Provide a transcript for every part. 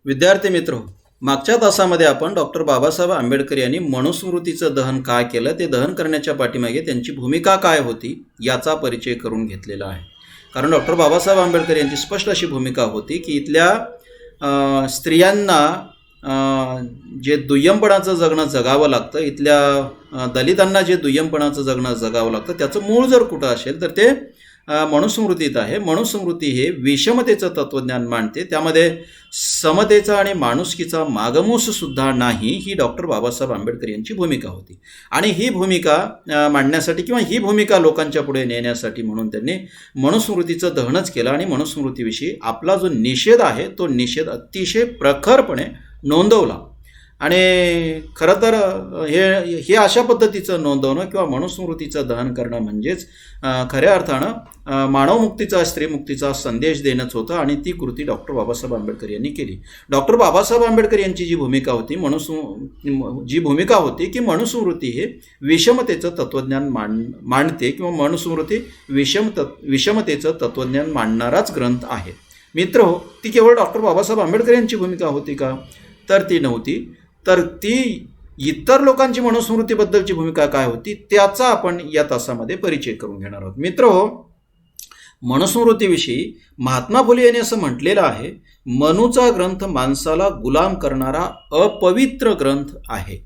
विद्यार्थी मित्र, मागच्या तासामध्ये आपण डॉक्टर बाबासाहेब आंबेडकर यांनी मनुस्मृतीचं दहन काय केलं, ते दहन करण्याच्या पाठीमागे त्यांची भूमिका काय होती याचा परिचय करून घेतलेला आहे. कारण डॉक्टर बाबासाहेब आंबेडकर यांची स्पष्ट अशी भूमिका होती की इथल्या स्त्रियांना जे दुय्यमपणाचं जगणं जगावं लागतं, इथल्या दलितांना जे दुय्यमपणाचं जगणं जगावं लागतं, त्याचं मूळ जर कुठं असेल तर ते मनुस्मृतीत आहे. मनुस्मृती हे विषमतेचं तत्त्वज्ञान मांडते, त्यामध्ये समतेचा आणि माणुसकीचा मागमूस सुद्धा नाही, ही डॉक्टर बाबासाहेब आंबेडकर यांची भूमिका होती. आणि ही भूमिका मांडण्यासाठी किंवा ही भूमिका लोकांच्या पुढे नेण्यासाठी म्हणून त्यांनी मनुस्मृतीचं दहनच केलं आणि मनुस्मृतीविषयी आपला जो निषेध आहे तो निषेध अतिशय प्रखरपणे नोंदवला. आणि खरं तर हे अशा पद्धतीचं नोंदवणं किंवा मनुस्मृतीचं दहन करणं म्हणजेच खऱ्या अर्थानं मानवमुक्तीचा, स्त्रीमुक्तीचा संदेश देणंच होतं. आणि ती कृती डॉक्टर बाबासाहेब आंबेडकर यांनी केली. डॉक्टर बाबासाहेब आंबेडकर यांची जी भूमिका होती की मनुस्मृती हे विषमतेचं तत्त्वज्ञान मांडते किंवा मनुस्मृती विषमतेचं तत्त्वज्ञान मांडणाराच ग्रंथ आहे. मित्र हो, ती केवळ डॉक्टर बाबासाहेब आंबेडकर यांची भूमिका होती का? तर ती नव्हती. तर ती इतर लोकांची मनुस्मृतीबद्दलची भूमिका काय होती त्याचा आपण या तासामध्ये परिचय करून घेणार आहोत. मित्र हो, मनुस्मृतीविषयी महात्मा फुले यांनी असं म्हटलेलं आहे, मनूचा ग्रंथ माणसाला गुलाम करणारा अपवित्र ग्रंथ आहे.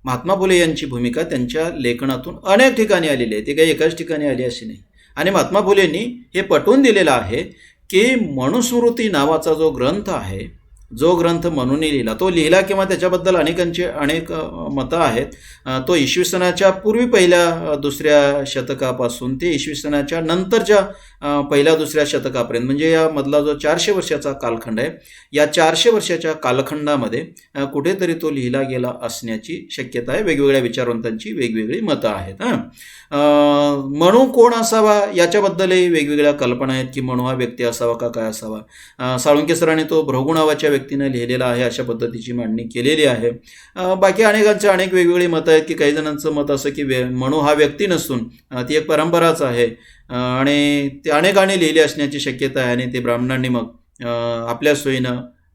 महात्मा फुले यांची भूमिका त्यांच्या लेखनातून अनेक ठिकाणी आलेली आहे, ती काही एकाच ठिकाणी आली अशी नाही. आणि महात्मा फुलेंनी हे पटवून दिलेलं आहे की मनुस्मृती नावाचा जो ग्रंथ आहे, जो ग्रंथ मनूने लिहिला, तो लिहिला किंवा त्याच्याबद्दल अनेक मतं आहेत. तो इसवी सनाच्या पूर्वी पहिल्या दुसऱ्या शतकापासून ते इसवी सनाच्या नंतरच्या पहिल्या दुसऱ्या शतकापर्यंत, म्हणजे या मधला जो 400 वर्षाचा कालखंड आहे, या 400 वर्षाच्या कालखंडामध्ये कुठेतरी तो लिहिला गेला असण्याची शक्यता आहे. वेगवेगळ्या विचारवंतांची वेगवेगळी मतं आहेत. मनू कोण असावा याच्याबद्दलही वेगवेगळ्या कल्पना आहेत की मनू हा व्यक्ती असावा का काय असावा. साळुंखे सरांनी तो भृगुणावाच्या व्यक्तीनं लिहिलेला आहे अशा पद्धतीची मांडणी केलेली आहे. बाकी अनेकांचे अनेक वेगवेगळी मतं आहेत की काही जणांचं मत असं की मनू हा व्यक्ती नसून ती एक परंपराच आहे आणि ते अनेकांनी लिहिली असण्याची शक्यता आहे आणि ते ब्राह्मणांनी मग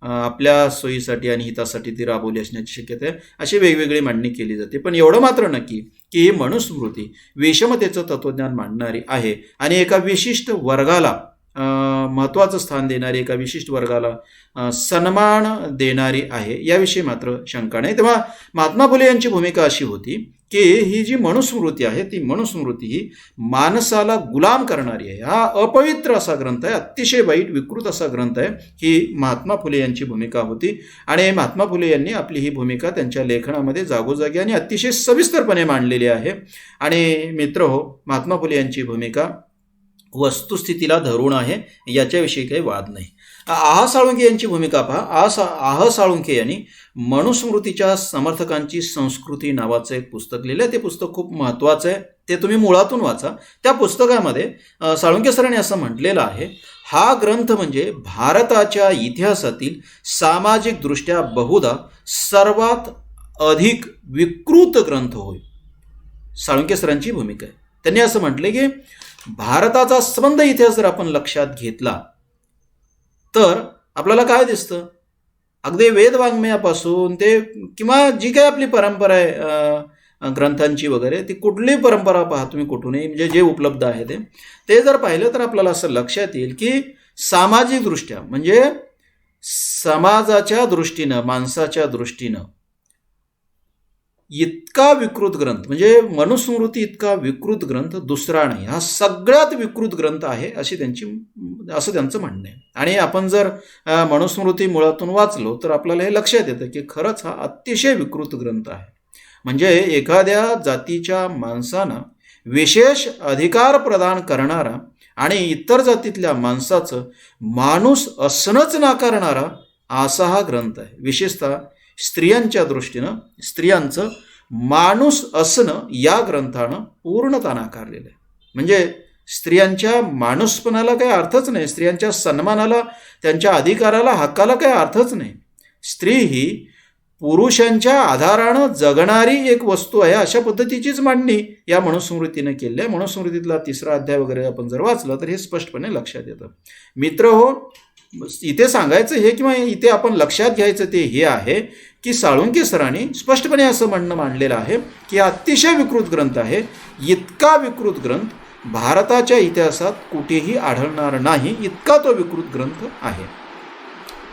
आपल्या सोयीसाठी आणि हितासाठी ती राबवली असण्याची शक्यता आहे. अशी वेगवेगळी मांडणी केली जाते. पण एवढं मात्र नक्की की ही मनुस्मृती विषमतेचं तत्त्वज्ञान मांडणारी आहे आणि एका विशिष्ट वर्गाला महत्त्वाचं स्थान देणारी, एका विशिष्ट वर्गाला सन्मान देणारी आहे, याविषयी मात्र शंका नाही. तेव्हा महात्मा फुले यांची भूमिका अशी होती की ही जी मनुस्मृती आहे ती मनुस्मृती ही माणसाला गुलाम करणारी आहे. हा अपवित्र असा ग्रंथ आहे, अतिशय वाईट विकृत असा ग्रंथ आहे, ही महात्मा फुले यांची भूमिका होती. आणि महात्मा फुले यांनी आपली ही भूमिका त्यांच्या लेखनामध्ये जागोजागी आणि अतिशय सविस्तरपणे मांडलेली आहे. आणि मित्र हो, महात्मा फुले यांची भूमिका वस्तुस्थितीला धरून आहे, याच्याविषयी काही वाद नाही. आह साळुंखे यांची भूमिका पहा. आह साळुंखे यांनी मनुस्मृतीच्या समर्थकांची संस्कृती नावाचं एक पुस्तक लिहिलं. ते पुस्तक खूप महत्त्वाचं आहे, ते तुम्ही मुळातून वाचा. त्या पुस्तकामध्ये साळुंखे सरांनी असं म्हटलेलं आहे, हा ग्रंथ म्हणजे भारताच्या इतिहासातील सामाजिकदृष्ट्या बहुधा सर्वात अधिक विकृत ग्रंथ होय. साळुंखे सरांची भूमिका आहे. त्यांनी असं म्हटले की भारताचा संबंध इतिहास जर आपण लक्षात घेतला तर आपल्याला काय दिसतं, अगदी वेदवाङ्मयापासून ते किंवा जी काही आपली परंपरा आहे ग्रंथांची वगैरे, ती कुठलीही परंपरा पहा तुम्ही कुठूनही, म्हणजे जे उपलब्ध आहे ते जर पाहिलं तर आपल्याला असं लक्षात येईल की सामाजिकदृष्ट्या म्हणजे समाजाच्या दृष्टीनं, माणसाच्या दृष्टीनं इतका विकृत ग्रंथ म्हणजे मनुस्मृती इतका विकृत ग्रंथ दुसरा नाही, हा सगळ्यात विकृत ग्रंथ आहे असं त्यांचं म्हणणं आहे. आणि आपण जर मनुस्मृती मुळातून वाचलो तर आपल्याला हे लक्षात येतं की खरंच हा अतिशय विकृत ग्रंथ आहे. म्हणजे एखाद्या जातीच्या माणसांना विशेष अधिकार प्रदान करणारा आणि इतर जातीतल्या माणसाचं माणूस असणंच नाकारणारा असा हा ग्रंथ आहे. विशेषतः स्त्रियांच्या दृष्टीनं स्त्रियांचं माणूस असणं या ग्रंथानं पूर्णतः नाकारलेलं आहे. म्हणजे स्त्रियांच्या माणूसपणाला काही अर्थच नाही, स्त्रियांच्या सन्मानाला, त्यांच्या अधिकाराला, हक्काला काही अर्थच नाही. स्त्री ही पुरुषांच्या आधारानं जगणारी एक वस्तू आहे, अशा पद्धतीचीच मांडणी या मनुस्मृतीनं केली आहे. मनुस्मृतीतला 3रा अध्याय वगैरे आपण जर वाचलं तर हे स्पष्टपणे लक्षात येतं. मित्र हो, इथे सांगायचं हे किंवा इथे आपण लक्षात घ्यायचं ते हे आहे की साळुंखे सरांनी स्पष्टपणे असं म्हणणं मांडलेलं आहे की अतिशय विकृत ग्रंथ आहे. इतका विकृत ग्रंथ भारताच्या इतिहासात कुठेही आढळणार नाही, इतका तो विकृत ग्रंथ आहे.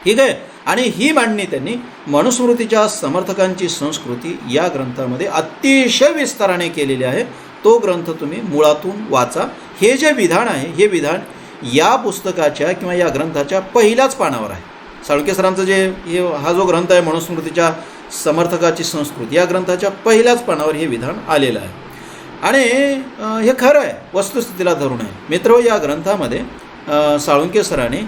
ठीक आहे. आणि ही मांडणी त्यांनी मनुस्मृतीच्या समर्थकांची संस्कृती या ग्रंथामध्ये अतिशय विस्ताराने केलेली आहे. तो ग्रंथ तुम्ही मुळातून वाचा. हे जे विधान आहे हे विधान या पुस्तकाच्या किंवा या ग्रंथाच्या पहिल्याच पानावर आहे. साळुंखे सरांचं हा जो ग्रंथ आहे मनुस्मृतीच्या समर्थकाची संस्कृती, या ग्रंथाच्या पहिल्याच पानावर हे विधान आलेलं आहे. आणि हे खरं आहे, वस्तुस्थितीला धरून आहे. मित्र, या ग्रंथामध्ये साळुंखे सरांनी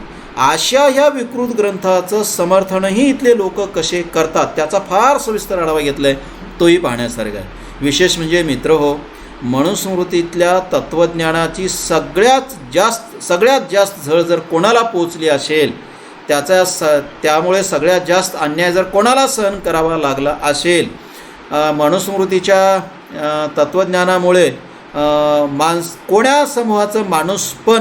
अशा ह्या विकृत ग्रंथाचं समर्थनही इथले लोक कसे करतात त्याचा फार सविस्तर आढावा घेतला आहे. तोही पाहण्यासारखा आहे. विशेष म्हणजे मित्र हो, मनुस्मृतीतल्या तत्त्वज्ञानाची सगळ्यात जास्त झळ जर कोणाला पोचली असेल, त्यामुळे सगळ्यात जास्त अन्याय जर कोणाला सहन करावा लागला असेल, मनुस्मृतीच्या तत्त्वज्ञानामुळे कोण्या समूहाचं माणूसपण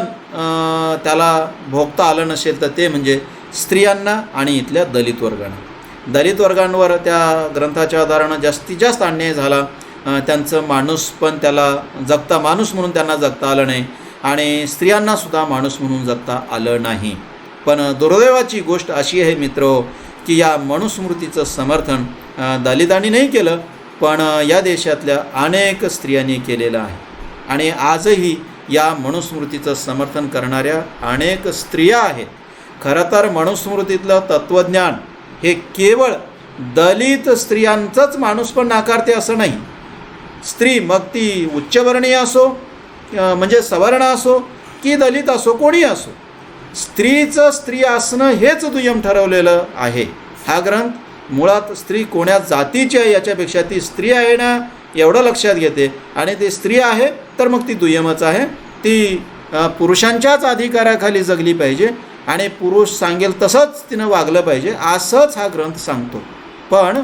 त्याला भोगता आलं नसेल तर ते म्हणजे स्त्रियांना आणि इथल्या दलित वर्गांवर त्या ग्रंथाच्या आधारानं जास्तीत जास्त अन्याय झाला. त्यांचं माणूसपण त्याला माणूस म्हणून त्यांना जगता आलं नाही आणि स्त्रियांनासुद्धा माणूस म्हणून जगता आलं नाही. पण दुर्दैवाची गोष्ट अशी आहे मित्र की या मनुस्मृतीचं समर्थन दलितांनी नाही केलं, पण या देशातल्या अनेक स्त्रियांनी केलेलं आहे. आणि आजही या मनुस्मृतीचं समर्थन करणाऱ्या अनेक स्त्रिया आहेत. खरं तर मनुस्मृतीतलं तत्त्वज्ञान हे केवळ दलित स्त्रियांचंच माणूसपण नाकारते असं नाही. स्त्री मग ती उच्चवर्णीय असो म्हणजे सवर्ण असो की दलित असो, कोणी असो, स्त्रीचं स्त्री असणं हेच दुय्यम ठरवलेलं आहे. हा ग्रंथ मुळात स्त्री कोण्या जातीची आहे याच्यापेक्षा ती स्त्री आहे ना एवढं लक्षात घेते. आणि ती स्त्री आहे तर मग ती दुय्यमच आहे. ती पुरुषांच्याच अधिकाराखाली जगली पाहिजे आणि पुरुष सांगेल तसंच तिनं वागलं पाहिजे असंच हा ग्रंथ सांगतो. पण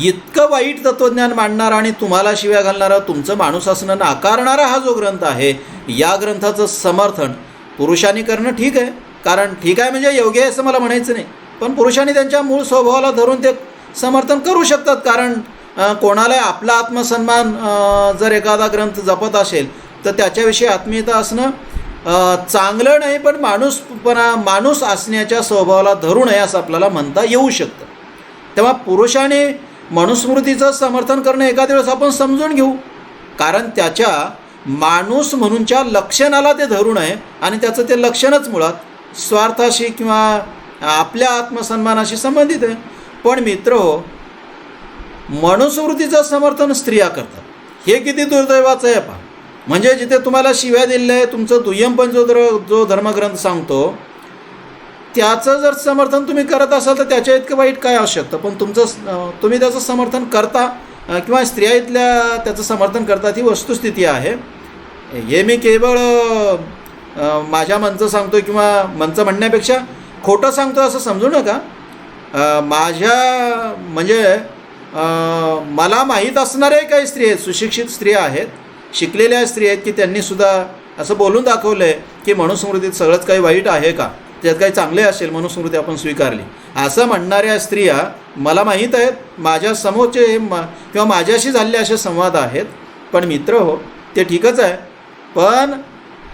इतकं वाईट तत्त्वज्ञान मांडणारा आणि तुम्हाला शिव्या घालणारा, तुमचं माणूस असणं नाकारणारा हा जो ग्रंथ आहे, या ग्रंथाचं समर्थन पुरुषांनी करणं ठीक आहे. कारण ठीक आहे म्हणजे योग्य आहे असं मला म्हणायचं नाही, पण पुरुषांनी त्यांच्या मूळ स्वभावाला धरून ते समर्थन करू शकतात. कारण कोणाला आपला आत्मसन्मान जर एखादा ग्रंथ जपत असेल तर त्याच्याविषयी आत्मीयता असणं चांगलं नाही, पण माणूस असण्याच्या स्वभावाला धरू नये असं आपल्याला म्हणता येऊ शकतं. तेव्हा पुरुषाने मनुस्मृतीचं समर्थन करणं एखाद्या वेळेस आपण समजून घेऊ, कारण त्याच्या माणूस म्हणूनच्या लक्षणाला ते धरू नये आणि त्याचं ते लक्षणच मुळात स्वार्थाशी किंवा आपल्या आत्मसन्मानाशी संबंधित आहे. पण मित्र हो, मनुस्मृतीचं समर्थन स्त्रिया करतात, हे किती दुर्दैवाचं आहे पहा. म्हणजे जिथे तुम्हाला शिव्या दिलेलं आहे, तुमचं दुय्यमपण जो धर्मग्रंथ सांगतो त्याचं जर समर्थन तुम्ही करत असाल तर त्याच्या इतकं वाईट काय असू शकतं. पण तुम्ही त्याचं समर्थन करता किंवा स्त्रिया इथल्या त्याचं समर्थन करतात, ही वस्तुस्थिती आहे. हे मी केवळ माझ्या मनचं सांगतो किंवा मनचं म्हणण्यापेक्षा खोटं सांगतो असं समजू नका. मला माहीत असणारे काही स्त्री आहेत, सुशिक्षित स्त्रिया आहेत, शिकलेल्या स्त्री आहेत की त्यांनीसुद्धा असं बोलून दाखवलं आहे की मनुस्मृतीत सगळंच काही वाईट आहे का, त्यात काही चांगले असेल, मनुस्मृती आपण स्वीकारली असं म्हणणाऱ्या स्त्रिया मला माहीत आहेत. माझ्या समोरचे किंवा माझ्याशी झालेले असे संवाद आहेत. पण मित्र हो, ते ठीकच आहे, पण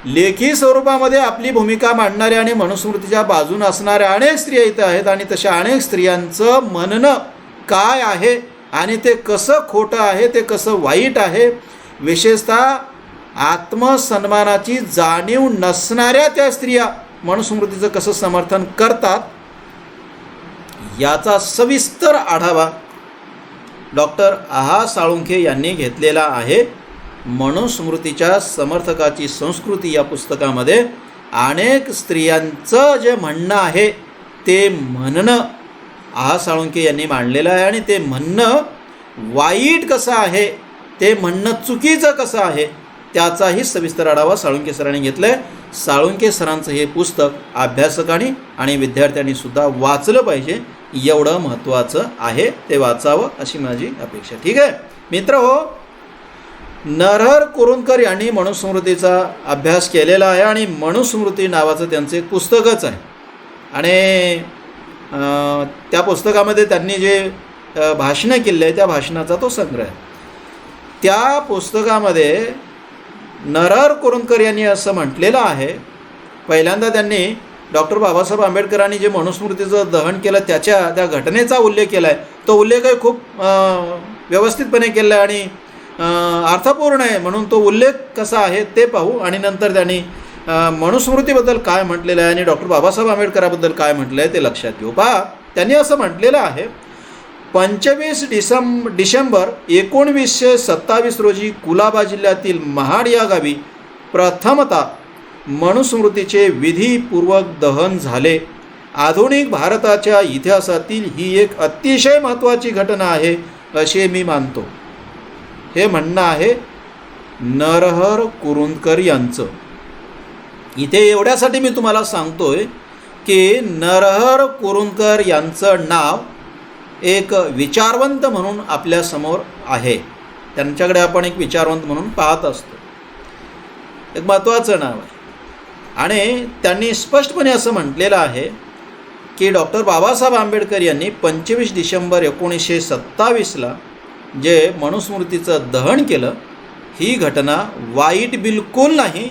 लेखी स्वरूपामध्ये आपली भूमिका मांडणाऱ्या आणि मनुस्मृतीच्या बाजून असणाऱ्या अनेक स्त्रिया इथं आहेत. आणि तशा अनेक स्त्रियांचं म्हणणं काय आहे आणि ते कसं खोटं आहे, ते कसं वाईट आहे, विशेषतः आत्मसन्मानाची जाणीव नसणाऱ्या त्या स्त्रिया मनुस्मृतीचं कसं समर्थन करतात याचा सविस्तर आढावा डॉक्टर आहा साळुंखे यांनी घेतलेला आहे. मनुस्मृतीच्या समर्थकाची संस्कृती या पुस्तकामध्ये अनेक स्त्रियांचं जे म्हणणं आहे ते म्हणणं आहा साळुंखे यांनी मांडलेलं आहे. आणि ते म्हणणं वाईट कसं आहे, ते म्हणणं चुकीचं कसं आहे त्याचाही सविस्तर आढावा साळुंखे सरांनी घेतला आहे. साळुंखे सरांचं हे पुस्तक अभ्यासकांनी आणि विद्यार्थ्यांनी सुद्धा वाचलं पाहिजे, एवढं महत्त्वाचं आहे. ते वाचावं अशी माझी अपेक्षा. ठीक आहे मित्र हो, नरहर कुरुंदकर यांनी मनुस्मृतीचा अभ्यास केलेला आहे आणि मनुस्मृती नावाचं त्यांचं एक पुस्तकच आहे. आणि त्या पुस्तकामध्ये त्यांनी जे भाषणं केले आहे त्या भाषणाचा तो संग्रह आहे. त्या पुस्तकामध्ये नरहर कुरुंदकर यांनी असं म्हटलेलं आहे, पहिल्यांदा त्यांनी डॉक्टर बाबासाहेब आंबेडकरांनी जे मनुस्मृतीचं दहन केलं त्या घटनेचा उल्लेख केला आहे. तो उल्लेखही खूप व्यवस्थितपणे केला आहे आणि अर्थपूर्ण आहे, म्हणून तो उल्लेख कसा आहे ते पाहू आणि नंतर त्यांनी मनुस्मृतीबद्दल काय म्हटलेलं आहे आणि डॉक्टर बाबासाहेब आंबेडकराबद्दल काय म्हटलं आहे ते लक्षात घेऊ. पहा, त्यांनी असं म्हटलेलं आहे, 25 डिसेंबर 1927 रोजी कुलाबा जिल्ह्यातील महाड या गावी प्रथमतः मनुस्मृतीचे विधीपूर्वक दहन झाले. आधुनिक भारताच्या इतिहासातील ही एक अतिशय महत्त्वाची घटना आहे असे मी मानतो. हे म्हणणं आहे नरहर कुरुंदकर यांचं. इथे एवढ्यासाठी मी तुम्हाला सांगतोय की नरहर कुरुंदकर यांचं नाव एक विचारवंत म्हणून आपल्यासमोर आहे. त्यांच्याकडे आपण एक विचारवंत म्हणून पाहत असतो. एक महत्त्वाचं नाव आहे आणि त्यांनी स्पष्टपणे असं म्हटलेलं आहे की डॉक्टर बाबासाहेब आंबेडकर यांनी 25 डिसेंबर 1927ला जे मनुस्मृतीचं दहन केलं, ही घटना वाईट बिलकुल नाही,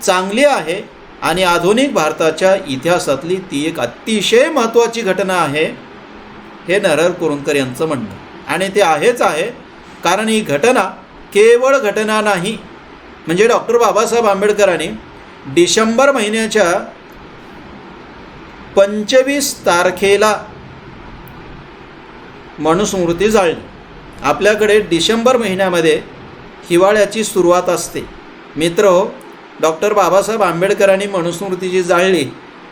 चांगली आहे आणि आधुनिक भारताच्या इतिहासातली ती एक अतिशय महत्त्वाची घटना आहे. हे नरहर कुरुंदकर यांचं म्हणणं आणि ते आहेच आहे, कारण ही घटना केवळ घटना नाही. म्हणजे डॉक्टर बाबासाहेब आंबेडकरांनी डिसेंबर महिन्याच्या 25 तारखेला मनुस्मृती जाळली. आपल्याकडे डिसेंबर महिन्यामध्ये हिवाळ्याची सुरुवात असते. मित्रहो, डॉक्टर बाबासाहेब आंबेडकरांनी मनुस्मृतीची जाळली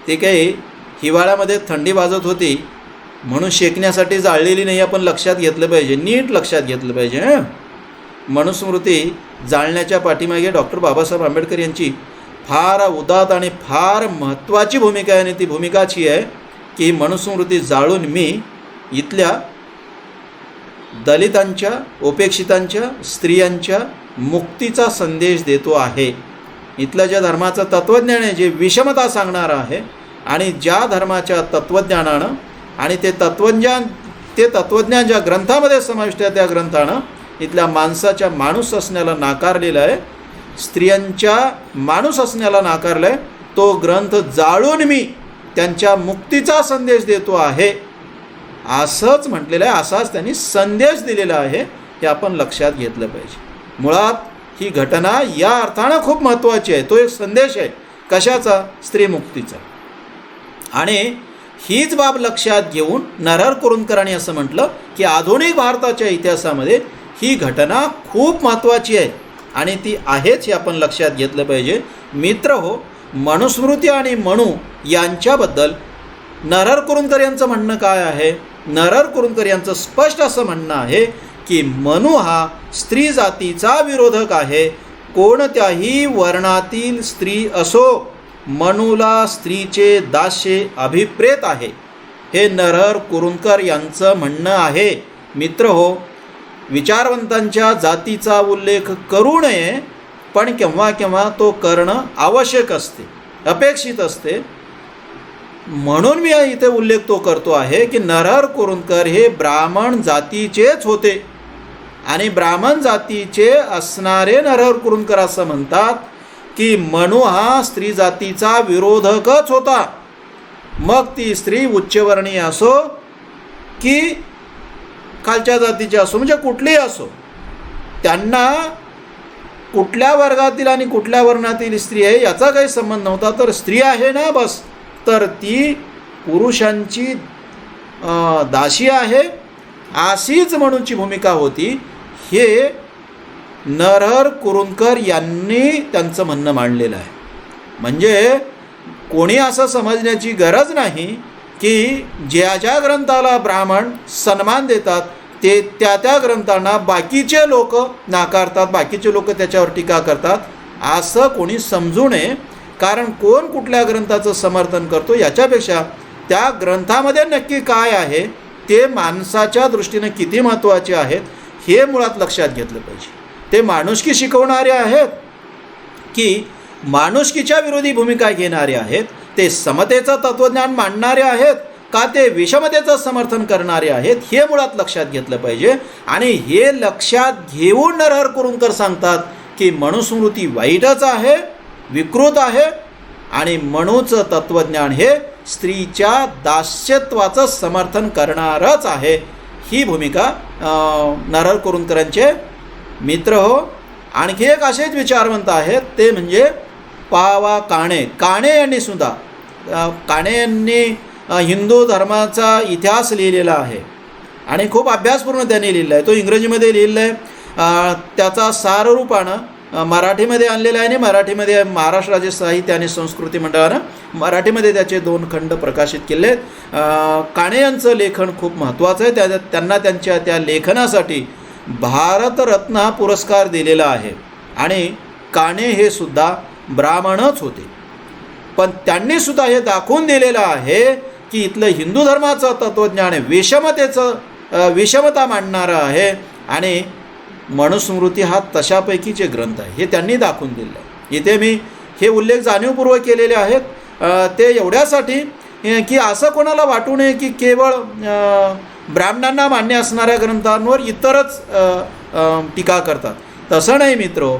ती काही हिवाळ्यामध्ये थंडी वाजत होती म्हणून शेकण्यासाठी जाळलेली नाही. आपण लक्षात घेतलं पाहिजे, नीट लक्षात घेतलं पाहिजे. मनुस्मृती जाळण्याच्या पाठीमागे डॉक्टर बाबासाहेब आंबेडकर यांची फार उदात्त आणि फार महत्त्वाची भूमिका आहे आणि ती भूमिकाची आहे की मनुस्मृती जाळून मी इथल्या दलितांच्या, उपेक्षितांच्या, स्त्रियांच्या मुक्तीचा संदेश देतो आहे. इथल्या ज्या धर्माचं तत्त्वज्ञान आहे, जे विषमता सांगणारं आहे आणि ज्या धर्माच्या तत्त्वज्ञानानं आणि ते तत्त्वज्ञान ज्या ग्रंथामध्ये समाविष्ट आहे त्या ग्रंथानं इथल्या माणसाच्या माणूस असण्याला नाकारलेलं आहे, स्त्रियांच्या माणूस असण्याला नाकारलं आहे. तो ग्रंथ जाळून मी त्यांच्या मुक्तीचा संदेश देतो आहे असंच म्हटलेलं आहे. असाच त्यांनी संदेश दिलेला आहे, हे आपण लक्षात घेतलं पाहिजे. मुळात ही घटना या अर्थानं खूप महत्त्वाची आहे. तो एक संदेश आहे कशाचा? स्त्रीमुक्तीचा. आणि हीच बाब लक्षात घेऊन नरहर कुरुंदकरांनी असं म्हटलं की आधुनिक भारताच्या इतिहासामध्ये ही घटना खूप महत्त्वाची आहे आणि ती आहेच, हे आपण लक्षात घेतलं पाहिजे. मित्रहो, मनुस्मृती आणि मनु यांच्याबद्दल नरहर कुरुंदकर यांचं म्हणणं काय आहे? नरहर कुरुंदकर यांचं स्पष्ट असं म्हणणं आहे की मनु हा स्त्री जातीचा विरोधक आहे. कोणत्याही वर्णातील स्त्री असो, मनुला स्त्रीचे दास्य अभिप्रेत आहे. हे नरहर कुरुंदकर यांचं म्हणणं आहे. मित्रहो, विचारवंतांच्या जातीचा उल्लेख करू नये, पण केव्हा केव्हा तो करणं आवश्यक असते, अपेक्षित असते. म्हणून मी इथे उल्लेख तो करतो आहे की नरहर कुरुंदकर हे ब्राह्मण जातीचेच होते आणि ब्राह्मण जातीचे असणारे नरहर कुरुंदकर असं म्हणतात की मनु हा स्त्री जातीचा विरोधकच होता. मग ती स्त्री उच्चवर्णीय असो की खालच्या जातीची असो, म्हणजे कुठलीही असो, त्यांना कुठल्या वर्गातील आणि कुठल्या वर्णातील स्त्री आहे याचा काही संबंध नव्हता. तर स्त्री आहे ना बस, तर ती पुरुषांची दासी आहे अशीच म्हणूनची भूमिका होती. हे नरहर कुरुंदकर यांनी त्यांचं म्हणणं मांडलेलं आहे. म्हणजे कोणी असं समजण्याची गरज नाही की ज्या ग्रंथाला ब्राह्मण सन्मान देतात ते त्या ग्रंथांना बाकीचे लोक नाकारतात, बाकीचे लोक त्याच्यावर टीका करतात, असं कोणी समजू नये. कारण कोण कुठल्या ग्रंथाचं समर्थन करतो याच्यापेक्षा त्या ग्रंथामध्ये नक्की काय आहे, ते माणसाच्या दृष्टीने किती महत्त्वाचे आहेत हे मुळात लक्षात घेतलं पाहिजे. ते माणुसकी शिकवणारे आहेत की माणुसकीच्या विरोधी भूमिका घेणारे आहेत? ते समतेचं तत्त्वज्ञान मांडणारे आहेत का ते विषमतेचं समर्थन करणारे आहेत? हे मुळात लक्षात घेतलं पाहिजे. आणि हे लक्षात घेऊन नरहर कुरुंदकर सांगतात की मनुस्मृती वाईटच आहे, विकृत आहे आणि मनूचं तत्त्वज्ञान हे स्त्रीच्या दास्यत्वाचं समर्थन करणारच आहे. ही भूमिका नरहर कुरुंदकरांचे मित्र हो. आणखी एक असेच विचारवंत आहेत, ते म्हणजे पावा काणे. काणे यांनी सुद्धा काणे यांनी हिंदू धर्माचा इतिहास लिहिलेला आहे आणि खूप अभ्यासपूर्ण त्यांनी लिहिला आहे. तो इंग्रजीमध्ये लिहिला आहे. त्याचा साररूपानं मराठीमध्ये आणलेला आहे आणि मराठीमध्ये महाराष्ट्र राज्य साहित्य आणि संस्कृती मंडळानं मराठीमध्ये त्याचे 2 खंड प्रकाशित केले आहेत. काणे यांचं लेखन खूप महत्त्वाचं आहे. त्यांना त्यांच्या त्या लेखनासाठी भारतरत्न हा पुरस्कार दिलेला आहे. आणि काणे हे सुद्धा ब्राह्मणच होते, पण त्यांनीसुद्धा हे दाखवून दिलेलं आहे की इथलं हिंदू धर्माचं तत्त्वज्ञान विषमता मांडणारं आहे आणि मनुस्मृती हा तशापैकीचे ग्रंथ आहे, हे त्यांनी दाखवून दिलं आहे. इथे मी हे उल्लेख जाणीवपूर्वक केलेले आहेत. ते एवढ्यासाठी की असं कोणाला वाटू नये की केवळ ब्राह्मणांना मान्य असणाऱ्या ग्रंथांवर इतरच टीका करतात. तसं नाही मित्रो.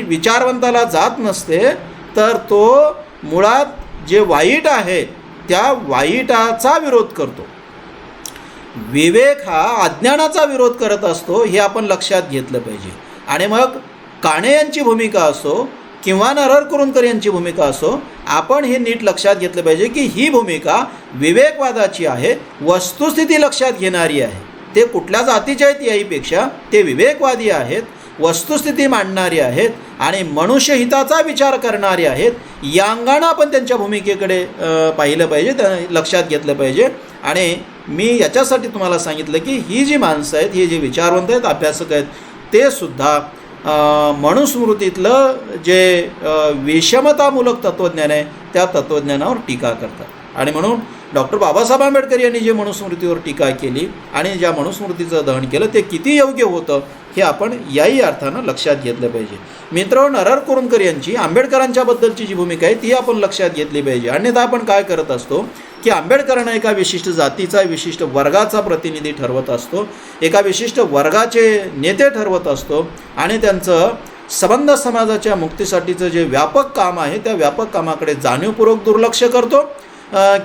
विचारवंताला जात नसते, तर तो मुळात जे वाईट आहे त्या वाईटाचा विरोध करतो. विवेक हा अज्ञानाचा विरोध करत असतो, हे आपण लक्षात घेतलं पाहिजे. आणि मग काणे यांची भूमिका असो किंवा नरहर कुरुंदकर यांची भूमिका असो, आपण हे नीट लक्षात घेतलं पाहिजे की ही भूमिका विवेकवादाची आहे, वस्तुस्थिती लक्षात घेणारी आहे. ते कुठल्या जातीचे आहेत याहीपेक्षा ते विवेकवादी आहेत, वस्तुस्थिती मांडणारी आहेत आणि मनुष्यहिताचा विचार करणारे आहेत. या अंगानं आपण त्यांच्या भूमिकेकडे पाहिलं पाहिजे, लक्षात घेतलं पाहिजे. आणि मी याच्यासाठी तुम्हाला सांगितलं की ही जी माणसं आहेत, ही जे विचारवंत आहेत, अभ्यासक आहेत, ते सुद्धा मनुस्मृतीतलं जे विषमतामूलक तत्त्वज्ञान आहे त्या तत्त्वज्ञानावर टीका करतात. आणि म्हणून डॉक्टर बाबासाहेब आंबेडकर यांनी जे मनुस्मृतीवर टीका केली आणि ज्या मनुस्मृतीचं दहन केलं ते किती योग्य होतं हे आपण याही अर्थानं लक्षात घेतलं पाहिजे. मित्रांनो, नरहर कुरुंदकर यांची आंबेडकरांच्याबद्दलची जी भूमिका आहे ती आपण लक्षात घेतली पाहिजे. अन्यथा आपण काय करत असतो की आंबेडकरांना एका विशिष्ट जातीचा, विशिष्ट वर्गाचा प्रतिनिधी ठरवत असतो, एका विशिष्ट वर्गाचे नेते ठरवत असतो आणि त्यांचं संबंध समाजाच्या मुक्तीसाठीचं जे व्यापक काम आहे त्या व्यापक कामाकडे जाणीवपूर्वक दुर्लक्ष करतो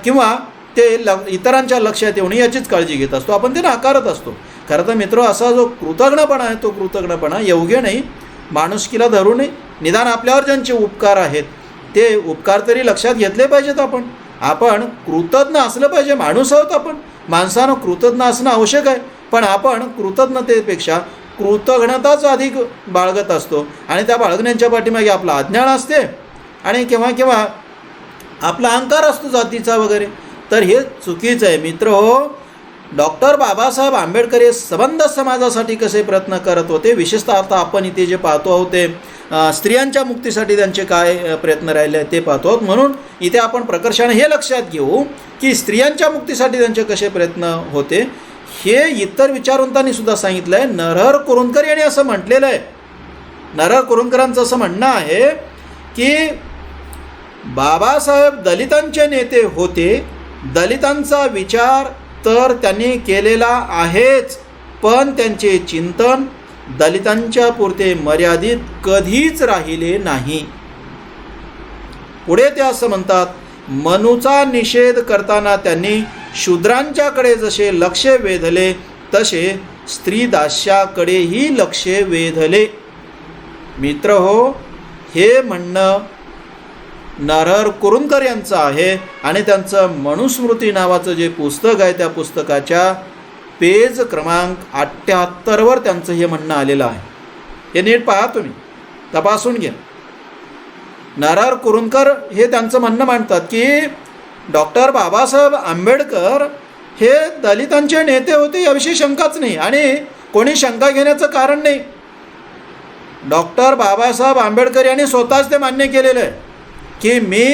किंवा ते इतरांच्या लक्षात येऊन याचीच काळजी घेत असतो. आपण ते नाकारत असतो. खरं तर मित्र, असा जो कृतज्ञपणा आहे तो कृतज्ञपणा योग्य नाही. माणुसकीला धरू नये. निदान आपल्यावर ज्यांचे उपकार आहेत ते उपकार तरी लक्षात घेतले पाहिजेत. आपण कृतज्ञ असलं पाहिजे. माणूस आहोत आपण. माणसानं कृतज्ञ असणं आवश्यक आहे, पण आपण कृतज्ञतेपेक्षा कृतज्ञताच अधिक बाळगत असतो आणि त्या बाळगण्याच्या पाठीमागे आपलं अज्ञान असते आणि केव्हा केव्हा आपला अहंकार असतो जातीचा वगैरे. तर हे चुकीचं आहे मित्र हो. डॉक्टर बाबासाहेब आंबेडकर हे संबंध समाजासाठी कसे प्रयत्न करत होते, विशेषतः आता आपण इथे जे पाहतो आहोत ते स्त्रियांच्या मुक्तीसाठी त्यांचे काय प्रयत्न राहिले ते पाहतो आहोत. म्हणून इथे आपण प्रकर्षाने हे लक्षात घेऊ की स्त्रियांच्या मुक्तीसाठी त्यांचे कसे प्रयत्न होते हे इतर विचारवंतांनी सुद्धा सांगितलं आहे. नरहर कुरुंदकर यांनी असं म्हटलेलं आहे. नरहर कुरुंदकरांचं असं म्हणणं आहे की बाबासाहेब दलितांचे नेते होते. दलितांचा विचार तर त्यांनी केलेला आहेच, पण त्यांचे चिंतन दलितांच्या पुरते मर्यादित कधीच राहिले नाही. पुढे ते असं म्हणतात, मनूचा निषेध करताना त्यांनी शूद्रांच्याकडे जसे लक्ष वेधले तसे स्त्री दास्याकडेही लक्ष वेधले. मित्र हो, हे म्हणणं नरहर कुरुंदकर यांचं आहे आणि त्यांचं मनुस्मृती नावाचं जे पुस्तक आहे त्या पुस्तकाच्या पेज क्रमांक 78वर त्यांचं हे म्हणणं आलेलं आहे. हे नीट पहा, तुम्ही तपासून घ्या. नरहर कुरुंदकर हे त्यांचं म्हणणं मांडतात की डॉक्टर बाबासाहेब आंबेडकर हे दलितांचे नेते होते, याविषयी शंकाच नाही आणि कोणी शंका घेण्याचं कारण नाही. डॉक्टर बाबासाहेब आंबेडकर यांनी स्वतःच ते मान्य केलेलं आहे की मी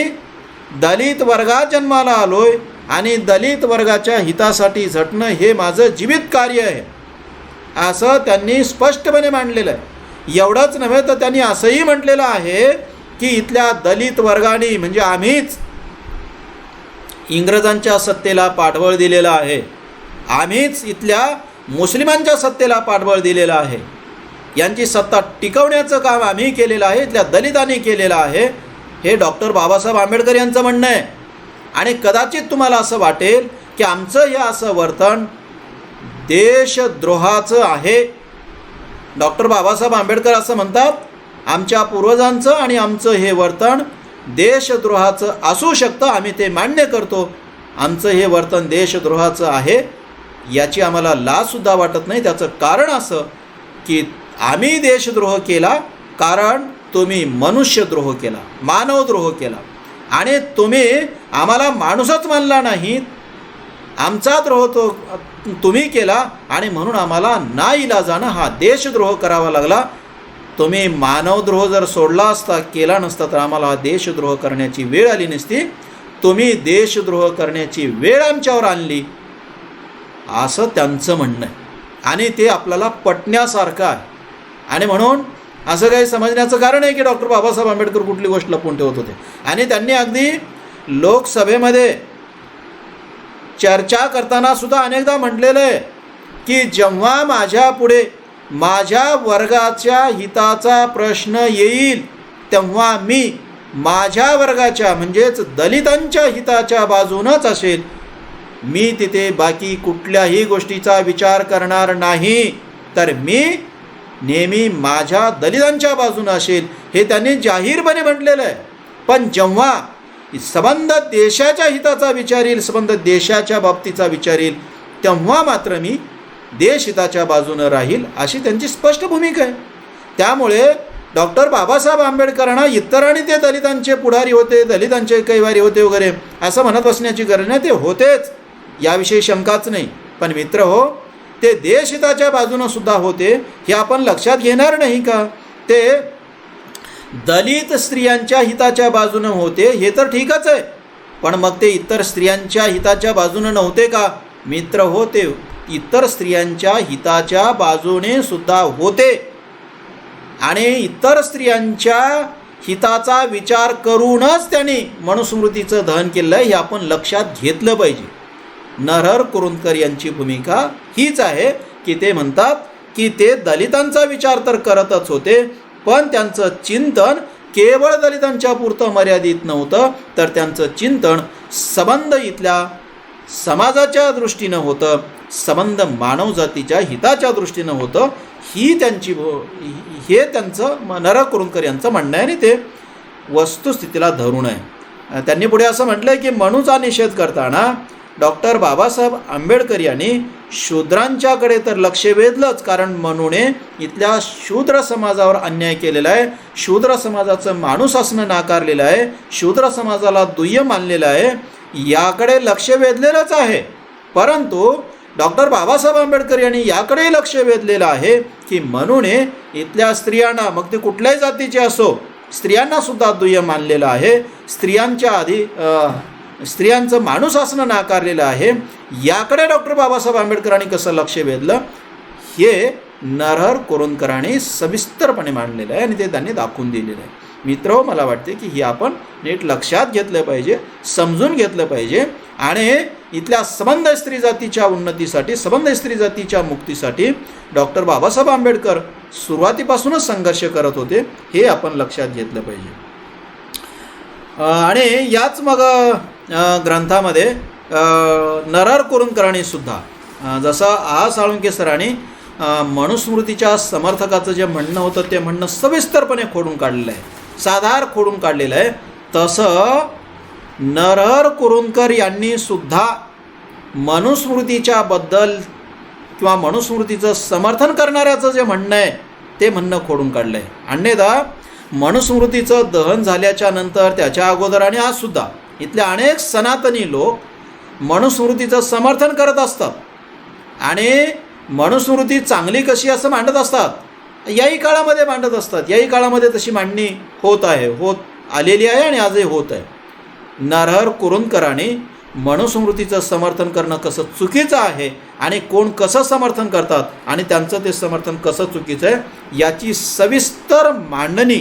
दलित वर्गात जन्माला आलोय आणि दलित वर्गाच्या हितासाठी झटणं हे माझं जीवित कार्य आहे, असं त्यांनी स्पष्टपणे मांडलेलं आहे. एवढंच नव्हे तर त्यांनी असंही म्हटलेलं आहे की इथल्या दलित वर्गाने म्हणजे आम्हीच इंग्रजांच्या सत्तेला पाठबळ दिलेलं आहे, आम्हीच इथल्या मुस्लिमांच्या सत्तेला पाठबळ दिलेलं आहे, यांची सत्ता टिकवण्याचं काम आम्ही केलेलं आहे, इथल्या दलितांनी केलेलं आहे, हे डॉक्टर बाबासाहेब आंबेडकर यांचं म्हणणं आहे. आणि कदाचित तुम्हाला असं वाटेल की आमचं हे असं वर्तन देशद्रोहाचं आहे. डॉक्टर बाबासाहेब आंबेडकर असं म्हणतात, आमच्या पूर्वजांचं आणि आमचं हे वर्तन देशद्रोहाचं असू शकतं, आम्ही ते मान्य करतो, आमचं हे वर्तन देशद्रोहाचं आहे, याची आम्हाला लाजसुद्धा वाटत नाही. त्याचं कारण असं की आम्ही देशद्रोह केला कारण तुम्ही मनुष्यद्रोह केला, मानवद्रोह केला, आणि तुम्ही आम्हाला माणूसच मानला नाहीत, आमचा द्रोह तो तुम्ही केला आणि म्हणून आम्हाला नाईलाजानं हा देशद्रोह करावा लागला. तुम्ही मानवद्रोह जर सोडला असता, केला नसता, तर आम्हाला हा देशद्रोह करण्याची वेळ आली नसती. तुम्ही देशद्रोह करण्याची वेळ आमच्यावर आणली, असं त्यांचं म्हणणं आहे. आणि ते आपल्याला पटण्यासारखं आहे. आणि म्हणून असं काही समजण्याचं कारण आहे की डॉक्टर बाबासाहेब आंबेडकर कुठली गोष्ट लपवून ठेवत होते. आणि त्यांनी अगदी लोकसभेमध्ये चर्चा करताना सुद्धा अनेकदा म्हटलेलं आहे की जेव्हा माझ्या पुढे माझ्या वर्गाच्या हिताचा प्रश्न येईल तेव्हा मी माझ्या वर्गाच्या म्हणजेच दलितांच्या हिताच्या बाजूनच असेल, मी तिथे बाकी कुठल्याही गोष्टीचा विचार करणार नाही, तर मी नेहमी माझ्या दलितांच्या बाजूने असेल, हे त्यांनी जाहीरपणे म्हटलेलं आहे. पण जेव्हा संबंध देशाच्या हिताचा विचार येईल, संबंध देशाच्या बाबतीचा विचार येईल, तेव्हा मात्र मी देशहिताच्या बाजूनं राहील, अशी त्यांची स्पष्ट भूमिका आहे. त्यामुळे डॉक्टर बाबासाहेब आंबेडकरांना इतरांनी ते दलितांचे पुढारी होते, दलितांचे कैवारी होते वगैरे असं म्हणत बसण्याची गरज नाही. ते होतेच, याविषयी शंकाच नाही. पण मित्र हो, ते देशहिताच्या बाजूनं सुद्धा होते, हे आपण लक्षात घेणार नाही का? ते दलित स्त्रियांच्या हिताच्या बाजूनं होते, हे तर ठीकच आहे, पण मग ते इतर स्त्रियांच्या हिताच्या बाजूनं नव्हते का? मित्र हो, ते इतर स्त्रियांच्या हिताच्या बाजूने सुद्धा होते. आणि इतर स्त्रियांच्या हिताचा विचार करूनच त्यांनी मनुस्मृतीचं दहन केलं आहे, हे आपण लक्षात घेतलं पाहिजे. नरहर कुरुंदकर यांची भूमिका हीच आहे की ते म्हणतात की ते दलितांचा विचार तर करतच होते, पण त्यांचं चिंतन केवळ दलितांच्या पुरतं मर्यादित नव्हतं, तर त्यांचं चिंतन संबंध इथल्या समाजाच्या दृष्टीनं होतं, संबंध मानवजातीच्या हिताच्या दृष्टीनं होतं. ही त्यांची हे त्यांचं नरहर कुरुंदकर यांचं म्हणणं आहे आणि ते वस्तुस्थितीला धरून आहे. त्यांनी पुढे असं म्हटलं की मनूचा निषेध करताना डॉक्टर बाबासाहेब आंबेडकर यांनी शूद्रांच्याकडे तर लक्ष वेधलंच, कारण मनूने इथल्या शूद्र समाजावर अन्याय केलेला आहे, शूद्र समाजाचं माणूस असणं नाकारलेलं आहे, शूद्र समाजाला दुय्यम मानलेलं आहे, याकडे लक्ष वेधलेलंच आहे. परंतु डॉक्टर बाबासाहेब आंबेडकर यांनी याकडेही लक्ष वेधलेलं आहे की मनूने इथल्या स्त्रियांना, मग ते कुठल्याही जातीचे असो, स्त्रियांनासुद्धा दुय्यम मानलेलं आहे, स्त्रियांचं माणूस असणं नाकारलेलं आहे. याकडे डॉक्टर बाबासाहेब आंबेडकरांनी कसं लक्ष वेधलं, हे नरहर कुरुंदकरांनी सविस्तरपणे मांडलेलं आहे आणि ते त्यांनी दाखवून दिलेलं आहे. मित्र, मला वाटते की ही आपण नीट लक्षात घेतलं पाहिजे, समजून घेतलं पाहिजे. आणि इथल्या संबंध स्त्री जातीच्या उन्नतीसाठी, संबंध स्त्री जातीच्या मुक्तीसाठी डॉक्टर बाबासाहेब आंबेडकर सुरुवातीपासूनच संघर्ष करत होते, हे आपण लक्षात घेतलं पाहिजे. आणि याच मग ग्रंथामध्ये नरहर कुरुंदकरांनी सुद्धा जसं साळुंके सरांनी मनुस्मृतीच्या समर्थकाचं जे म्हणणं होतं ते म्हणणं सविस्तरपणे खोडून काढलेलं आहे, साधार खोडून काढलेलं आहे, तसं नरहर कुरुंदकर यांनी सुद्धा मनुस्मृतीच्या बद्दल किंवा मनुस्मृतीचं समर्थन करणाऱ्याचं जे म्हणणं आहे ते म्हणणं खोडून काढलं आहे. अन्यथा मनुस्मृतीचं दहन झाल्याच्या नंतर, त्याच्या अगोदर आणि आजसुद्धा इथले अनेक सनातनी लोक मनुस्मृतीचं समर्थन करत असतात आणि मनुस्मृती चांगली कशी असं मांडत असतात, याही काळामध्ये मांडत असतात, याही काळामध्ये तशी मांडणी होत आलेली आहे आणि आजही होत आहे. नरहर कुरुंदकरांनी मनुस्मृतीचं समर्थन करणं कसं चुकीचं आहे आणि कोण कसं समर्थन करतात आणि त्यांचं ते समर्थन कसं चुकीचं आहे याची सविस्तर मांडणी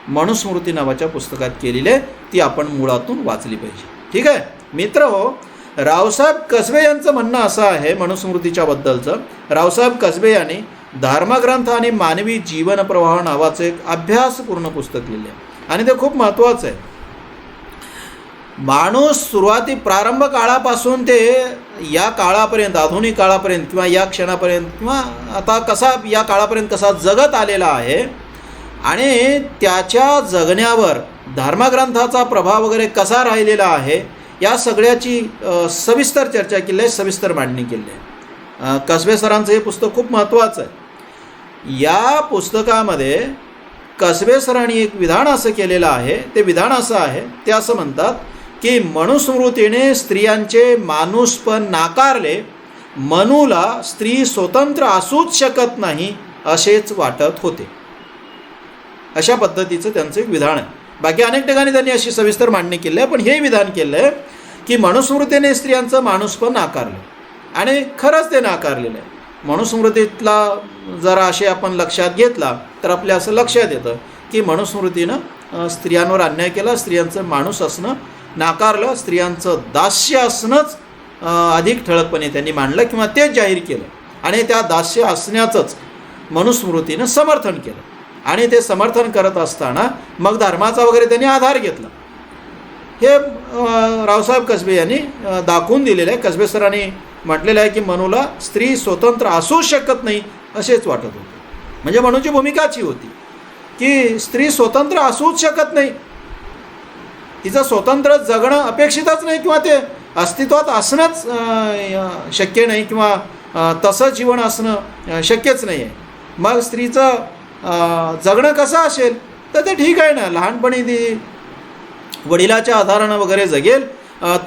मनुस्मृती नावाच्या पुस्तकात केलेली आहे. ती आपण मुळातून वाचली पाहिजे. ठीक आहे मित्रहो, रावसाहेब कसबे यांचं म्हणणं असं आहे मनुस्मृतीच्या बद्दलचं. रावसाहेब कसबे यांनी धर्मग्रंथ आणि मानवी जीवन प्रवाह नावाचं एक अभ्यासपूर्ण पुस्तक लिहिले आहे आणि ते खूप महत्त्वाचं आहे. माणूस प्रारंभ काळापासून ते या काळापर्यंत, आधुनिक काळापर्यंत किंवा या क्षणापर्यंत किंवा आता कसा या काळापर्यंत कसा जगत आलेला आहे आणि त्याच्या जगण्यावर धर्मग्रंथाचा प्रभाव वगैरे कसा राहिलेला आहे या सगळ्याची सविस्तर चर्चा केली आहे, सविस्तर मांडणी केली आहे. कसबे सरांचं हे पुस्तक खूप महत्त्वाचं आहे. या पुस्तकामध्ये कसबे सरांनी एक विधान असं केलेलं आहे. ते विधान असं आहे, ते असं म्हणतात की मनुस्मृतीने स्त्रियांचे माणूसपण नाकारले, मनूला स्त्री स्वतंत्र असूच शकत नाही असेच वाटत होते. अशा पद्धतीचं त्यांचं एक विधान आहे. बाकी अनेक ठिकाणी त्यांनी अशी सविस्तर मांडणी केली आहे, पण हे विधान केलं आहे की मनुस्मृतीने स्त्रियांचं माणूसपण नाकारलं आणि खरंच ते नाकारलेलं आहे. मनुस्मृतीतला जरा असे आपण लक्षात घेतला तर आपल्या असं लक्षात येतं की मनुस्मृतीनं स्त्रियांवर अन्याय केला, स्त्रियांचं माणूस असणं नाकारलं, स्त्रियांचं दास्य असणंच अधिक ठळकपणे त्यांनी मांडलं किंवा तेच जाहीर केलं आणि त्या दास्य असण्याचंच मनुस्मृतीनं समर्थन केलं आणि ते समर्थन करत असताना मग धर्माचा वगैरे त्यांनी आधार घेतला. हे रावसाहेब कसबे यांनी दाखवून दिलेलं आहे. कसबे सरांनी म्हटलेलं आहे की मनूला स्त्री स्वतंत्र असूच शकत नाही असेच वाटत होते. म्हणजे मनूची भूमिकाची होती की स्त्री स्वतंत्र असूच शकत नाही, तिचं स्वतंत्र जगणं अपेक्षितच नाही किंवा ते अस्तित्वात असणंच शक्य नाही किंवा तसं जीवन असणं शक्यच नाही आहे. मग स्त्रीचं जगणं कसं असेल तर ते ठीक आहे ना, लहानपणी ती वडिलाच्या आधारानं वगैरे जगेल,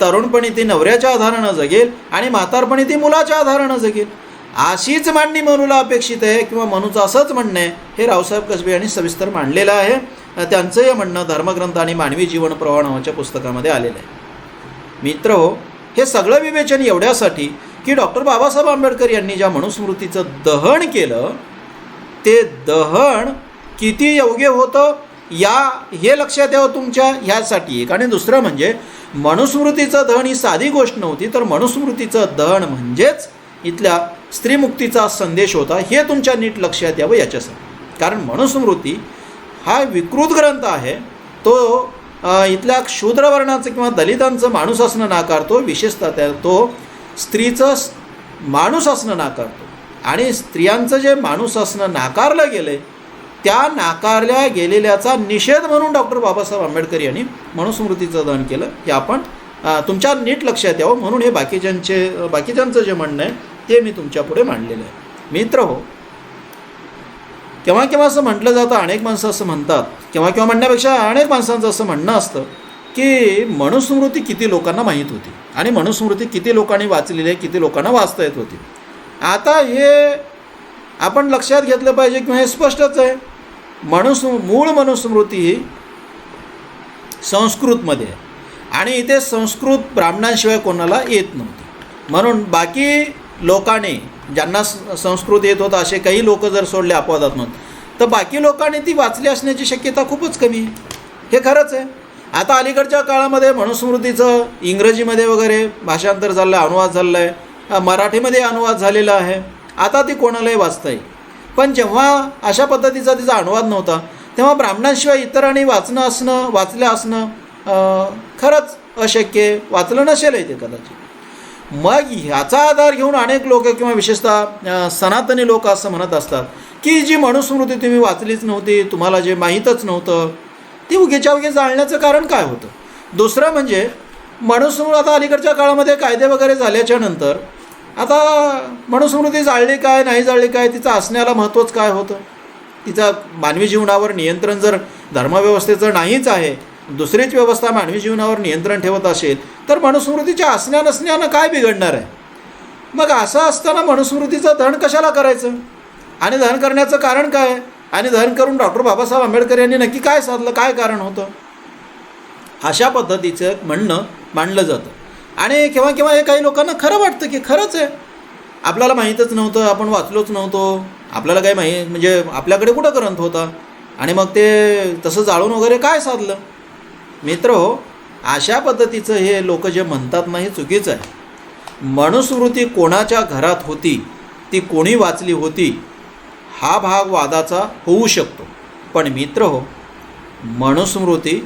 तरुणपणी ती नवऱ्याच्या आधारानं जगेल आणि म्हातारपणी ती मुलाच्या आधारानं जगेल. अशीच मांडणी मनूला अपेक्षित आहे किंवा मनूचं असंच म्हणणं आहे. हे रावसाहेब कसबे यांनी सविस्तर मांडलेलं आहे. त्यांचं हे म्हणणं धर्मग्रंथ आणि मानवी जीवन प्रवाह नावाच्या पुस्तकामध्ये आलेलं आहे. मित्रहो, हे सगळं विवेचन एवढ्यासाठी की डॉक्टर बाबासाहेब आंबेडकर यांनी ज्या मनुस्मृतीचं दहन केलं ते दहन किती योग्य होतं हे लक्षात यावं तुमच्या ह्यासाठी एक. आणि दुसरं म्हणजे मनुस्मृतीचं दहन ही साधी गोष्ट नव्हती, तर मनुस्मृतीचं दहन म्हणजेच इथल्या स्त्रीमुक्तीचा संदेश होता, हे तुमच्या नीट लक्षात यावं याच्यासाठी. कारण मनुस्मृती हा विकृत ग्रंथ आहे. तो इथल्या शूद्रवर्णाचं किंवा दलितांचं माणूस असणं नाकारतो, विशेषतः तो स्त्रीचं माणूस असणं नाकारतो आणि स्त्रियांचं जे माणूस असणं नाकारलं गेलं त्या नाकारल्या गेलेल्याचा निषेध म्हणून डॉक्टर बाबासाहेब आंबेडकर यांनी मनुस्मृतीचं दहन केलं. हे आपण तुमच्या नीट लक्षात यावं म्हणून हे बाकीच्यांचं जे म्हणणं आहे ते मी तुमच्यापुढे मांडलेलं आहे. मित्र हो, केव्हा केव्हा असं म्हटलं जातं, अनेक माणसं असं म्हणतात, केव्हा म्हणण्यापेक्षा अनेक माणसांचं असं म्हणणं असतं की मनुस्मृती किती लोकांना माहीत होती आणि मनुस्मृती किती लोकांनी वाचलेली आहे, किती लोकांना वाचता येत होती. आता हे आपण लक्षात घेतलं पाहिजे किंवा हे स्पष्टच आहे. मूळ मनुस्मृती ही संस्कृतमध्ये आहे आणि इथे संस्कृत ब्राह्मणांशिवाय कोणाला येत नव्हती. म्हणून बाकी लोकांनी ज्यांना संस्कृत येत होतं असे काही लोक जर सोडले अपवादात्मक तर बाकी लोकांनी ती वाचली असण्याची शक्यता खूपच कमी आहे. हे खरंच आहे. आता अलीकडच्या काळामध्ये मनुस्मृतीचं इंग्रजीमध्ये वगैरे भाषांतर झालं आहे, अनुवाद झालेला आहे, मराठीमध्ये अनुवाद झालेला आहे. आता ती कोणालाही वाचता येईल. पण जेव्हा अशा पद्धतीचा तिचा अनुवाद नव्हता तेव्हा ब्राह्मणांशिवाय इतरांनी वाचलं असणं खरंच अशक्य, वाचलं नसेलही ते कदाचित. मग ह्याचा आधार घेऊन अनेक लोक किंवा विशेषतः सनातनी लोक असं म्हणत असतात की जी मनुस्मृती तुम्ही वाचलीच नव्हती, तुम्हाला जे माहीतच नव्हतं, ती उगीच्या उगी जाळण्याचं कारण काय होतं. दुसरं म्हणजे मनुस्मृती आता अलीकडच्या काळामध्ये कायदे वगैरे झाल्याच्या नंतर आता मनुस्मृती जाळली काय नाही जाळली काय, तिचं असण्याला महत्त्वच काय होतं. तिचा मानवी जीवनावर नियंत्रण जर धर्मव्यवस्थेचं नाहीच आहे, दुसरीच व्यवस्था मानवी जीवनावर नियंत्रण ठेवत असेल तर मनुस्मृतीच्या असण्या नसण्यानं काय बिघडणार आहे. मग असं असताना मनुस्मृतीचं दहन कशाला करायचं आणि दहन करण्याचं कारण काय आणि दहन करून डॉक्टर बाबासाहेब आंबेडकर यांनी नक्की काय साधलं, काय कारण होतं. अशा पद्धतीचं म्हणणं मांडलं जातं। आणि केव्हा केव्हा हे काही लोकांना खरं वाटतं की खरंच आहे, आपल्याला माहीतच नव्हतं, आपण वाचलोच नव्हतो, आपल्याला काही म्हणजे आपल्याकडे कुठं ग्रंथ होता, आणि मग ते तसं जाळून वगैरे काय साधलं। मित्रहो, अशा पद्धतीचं हे लोक जे म्हणतात ना, हे चुकीचं आहे। मनुस्मृती कोणाच्या घरात होती, ती कोणी वाचली होती, हा भाग वादाचा होऊ शकतो, पण मित्रहो, मनुस्मृती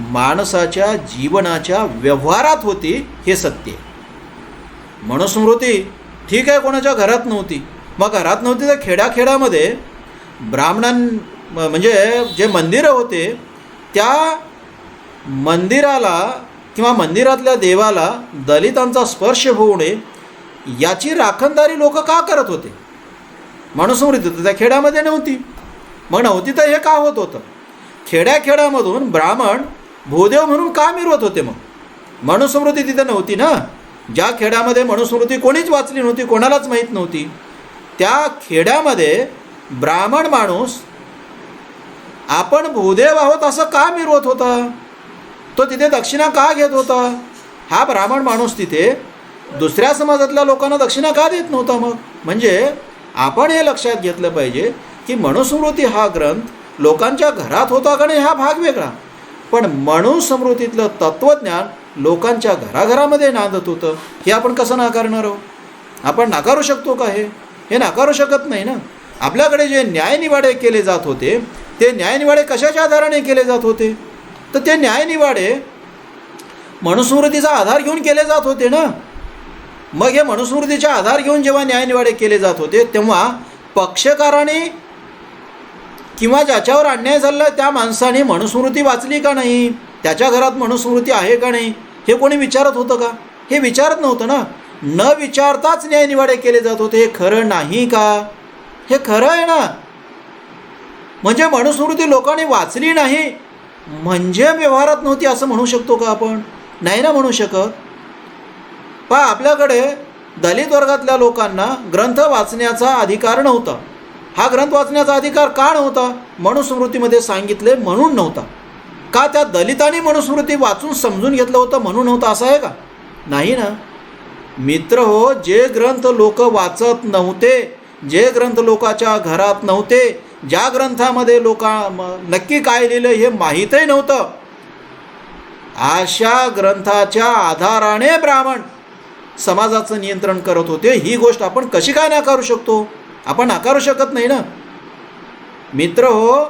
माणसाच्या जीवनाच्या व्यवहारात होती हे सत्य आहे। मनुस्मृती ठीक आहे कोणाच्या घरात नव्हती, मग घरात नव्हती तर खेड्याखेड्यामध्ये म्हणजे जे मंदिरं होते त्या मंदिराला किंवा मंदिरातल्या देवाला दलितांचा स्पर्श होऊ नये याची राखणदारी लोक का करत होते? मनुस्मृती तर त्या खेड्यामध्ये नव्हती, मग नव्हती तर हे का होत होतं? खेड्याखेड्यामधून ब्राह्मण भूदेव म्हणून का मिरवत होते? मग मनुस्मृती तिथे नव्हती ना। ज्या खेड्यामध्ये मनुस्मृती कोणीच वाचली नव्हती, कोणालाच माहीत नव्हती, त्या खेड्यामध्ये ब्राह्मण माणूस आपण भूदेव आहोत असं का मिरवत होता? तो तिथे दक्षिणा का घेत होता? हा ब्राह्मण माणूस तिथे दुसऱ्या समाजातल्या लोकांना दक्षिणा का देत नव्हता? मग म्हणजे आपण हे लक्षात घेतलं पाहिजे की मनुस्मृती हा ग्रंथ लोकांच्या घरात होता का नाही हा भाग वेगळा, पण मनुस्मृतीतलं तत्त्वज्ञान लोकांच्या घराघरामध्ये नांदत होतं। हे आपण कसं नाकारणार आहोत? आपण नाकारू शकतो का? हे नाकारू शकत नाही ना। आपल्याकडे जे न्यायनिवाडे केले जात होते ते न्यायनिवाडे कशाच्या आधाराने केले जात होते? तर ते न्यायनिवाडे मनुस्मृतीचा आधार घेऊन केले जात होते ना। मग हे मनुस्मृतीचा आधार घेऊन जेव्हा न्यायनिवाडे केले जात होते तेव्हा पक्षकाराने किंवा ज्याच्यावर अन्याय झाला त्या माणसाने मनुस्मृती वाचली का नाही, त्याच्या घरात मनुस्मृती आहे का नाही, हे कोणी विचारत होतं का? हे विचारत नव्हतं ना। न विचारताच न्यायनिवाडे केले जात होते। हे खरं नाही का? हे खरं आहे ना। म्हणजे मनुस्मृती लोकांनी वाचली नाही म्हणजे व्यवहारात नव्हती असं म्हणू शकतो का आपण? नाही ना म्हणू शकत। पहा, आपल्याकडे दलित वर्गातल्या लोकांना ग्रंथ वाचण्याचा अधिकार नव्हता। हा ग्रंथ वाचण्याचा अधिकार का नव्हता? मनुस्मृतीमध्ये सांगितले म्हणून नव्हता। का त्या दलितांनी मनुस्मृती वाचून समजून घेतलं होतं म्हणून नव्हतं असं आहे का? नाही ना। मित्र हो, जे ग्रंथ लोक वाचत नव्हते, जे ग्रंथ लोकांच्या घरात नव्हते, ज्या ग्रंथामध्ये नक्की काय लिहिलं हे माहीतही नव्हतं, अशा ग्रंथाच्या आधाराने ब्राह्मण समाजाचं नियंत्रण करत होते। ही गोष्ट आपण कशी काय नाकारू शकतो? आपण नाकारू शकत नाही ना। मित्र हो,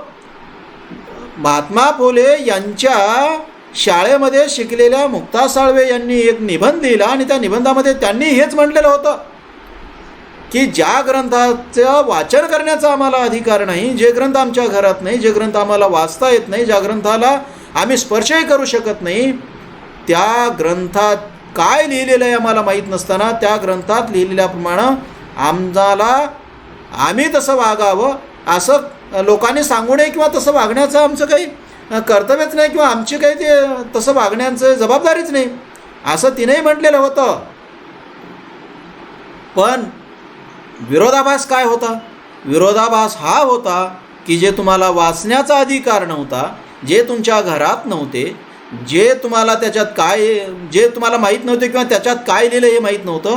महात्मा फुले यांच्या शाळेमध्ये शिकलेल्या मुक्ता साळवे यांनी एक निबंध लिहिला आणि त्या निबंधामध्ये त्यांनी हेच म्हटलेलं होतं की ज्या ग्रंथाचं वाचन करण्याचा आम्हाला अधिकार नाही, जे ग्रंथ आमच्या घरात नाही, जे ग्रंथ आम्हाला वाचता येत नाही, ज्या ग्रंथाला आम्ही स्पर्शही करू शकत नाही, त्या ग्रंथात काय लिहिलेलं आहे आम्हाला माहीत नसताना त्या ग्रंथात लिहिलेल्याप्रमाणे आम्ही तसं वागावं असं लोकांनी सांगू नये किंवा तसं वागण्याचं आमचं काही कर्तव्यच नाही किंवा आमची काही ते तसं वागण्याचं जबाबदारीच नाही असं तिनेही म्हटलेलं होतं। पण विरोधाभास काय होता? विरोधाभास हा होता की जे तुम्हाला वाचण्याचा अधिकार नव्हता, जे तुमच्या घरात नव्हते, जे तुम्हाला त्याच्यात जे तुम्हाला माहीत नव्हते किंवा त्याच्यात काय लिहिलं हे माहीत नव्हतं,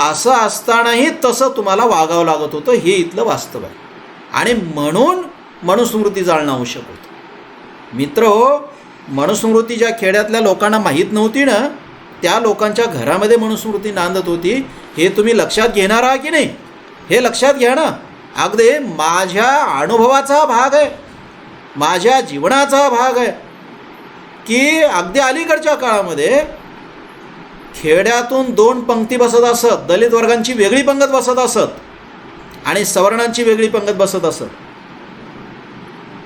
असं असतानाही तसं तुम्हाला वागावं लागत होतं। हे इथलं वास्तव आहे आणि म्हणून मनुस्मृती जाळणं आवश्यक होतं। मित्र हो, मनुस्मृती ज्या खेड्यातल्या लोकांना माहीत नव्हती ना, त्या लोकांच्या घरामध्ये मनुस्मृती नांदत होती। हे तुम्ही लक्षात घेणार आहात की नाही? हे लक्षात घ्या ना। अगदी माझ्या अनुभवाचा भाग आहे, माझ्या जीवनाचा भाग आहे की अगदी अलीकडच्या काळामध्ये खेड्यातून 2 पंक्ती बसत असत, दलित वर्गांची वेगळी पंगत बसत असत आणि सवर्णांची वेगळी पंगत बसत असत।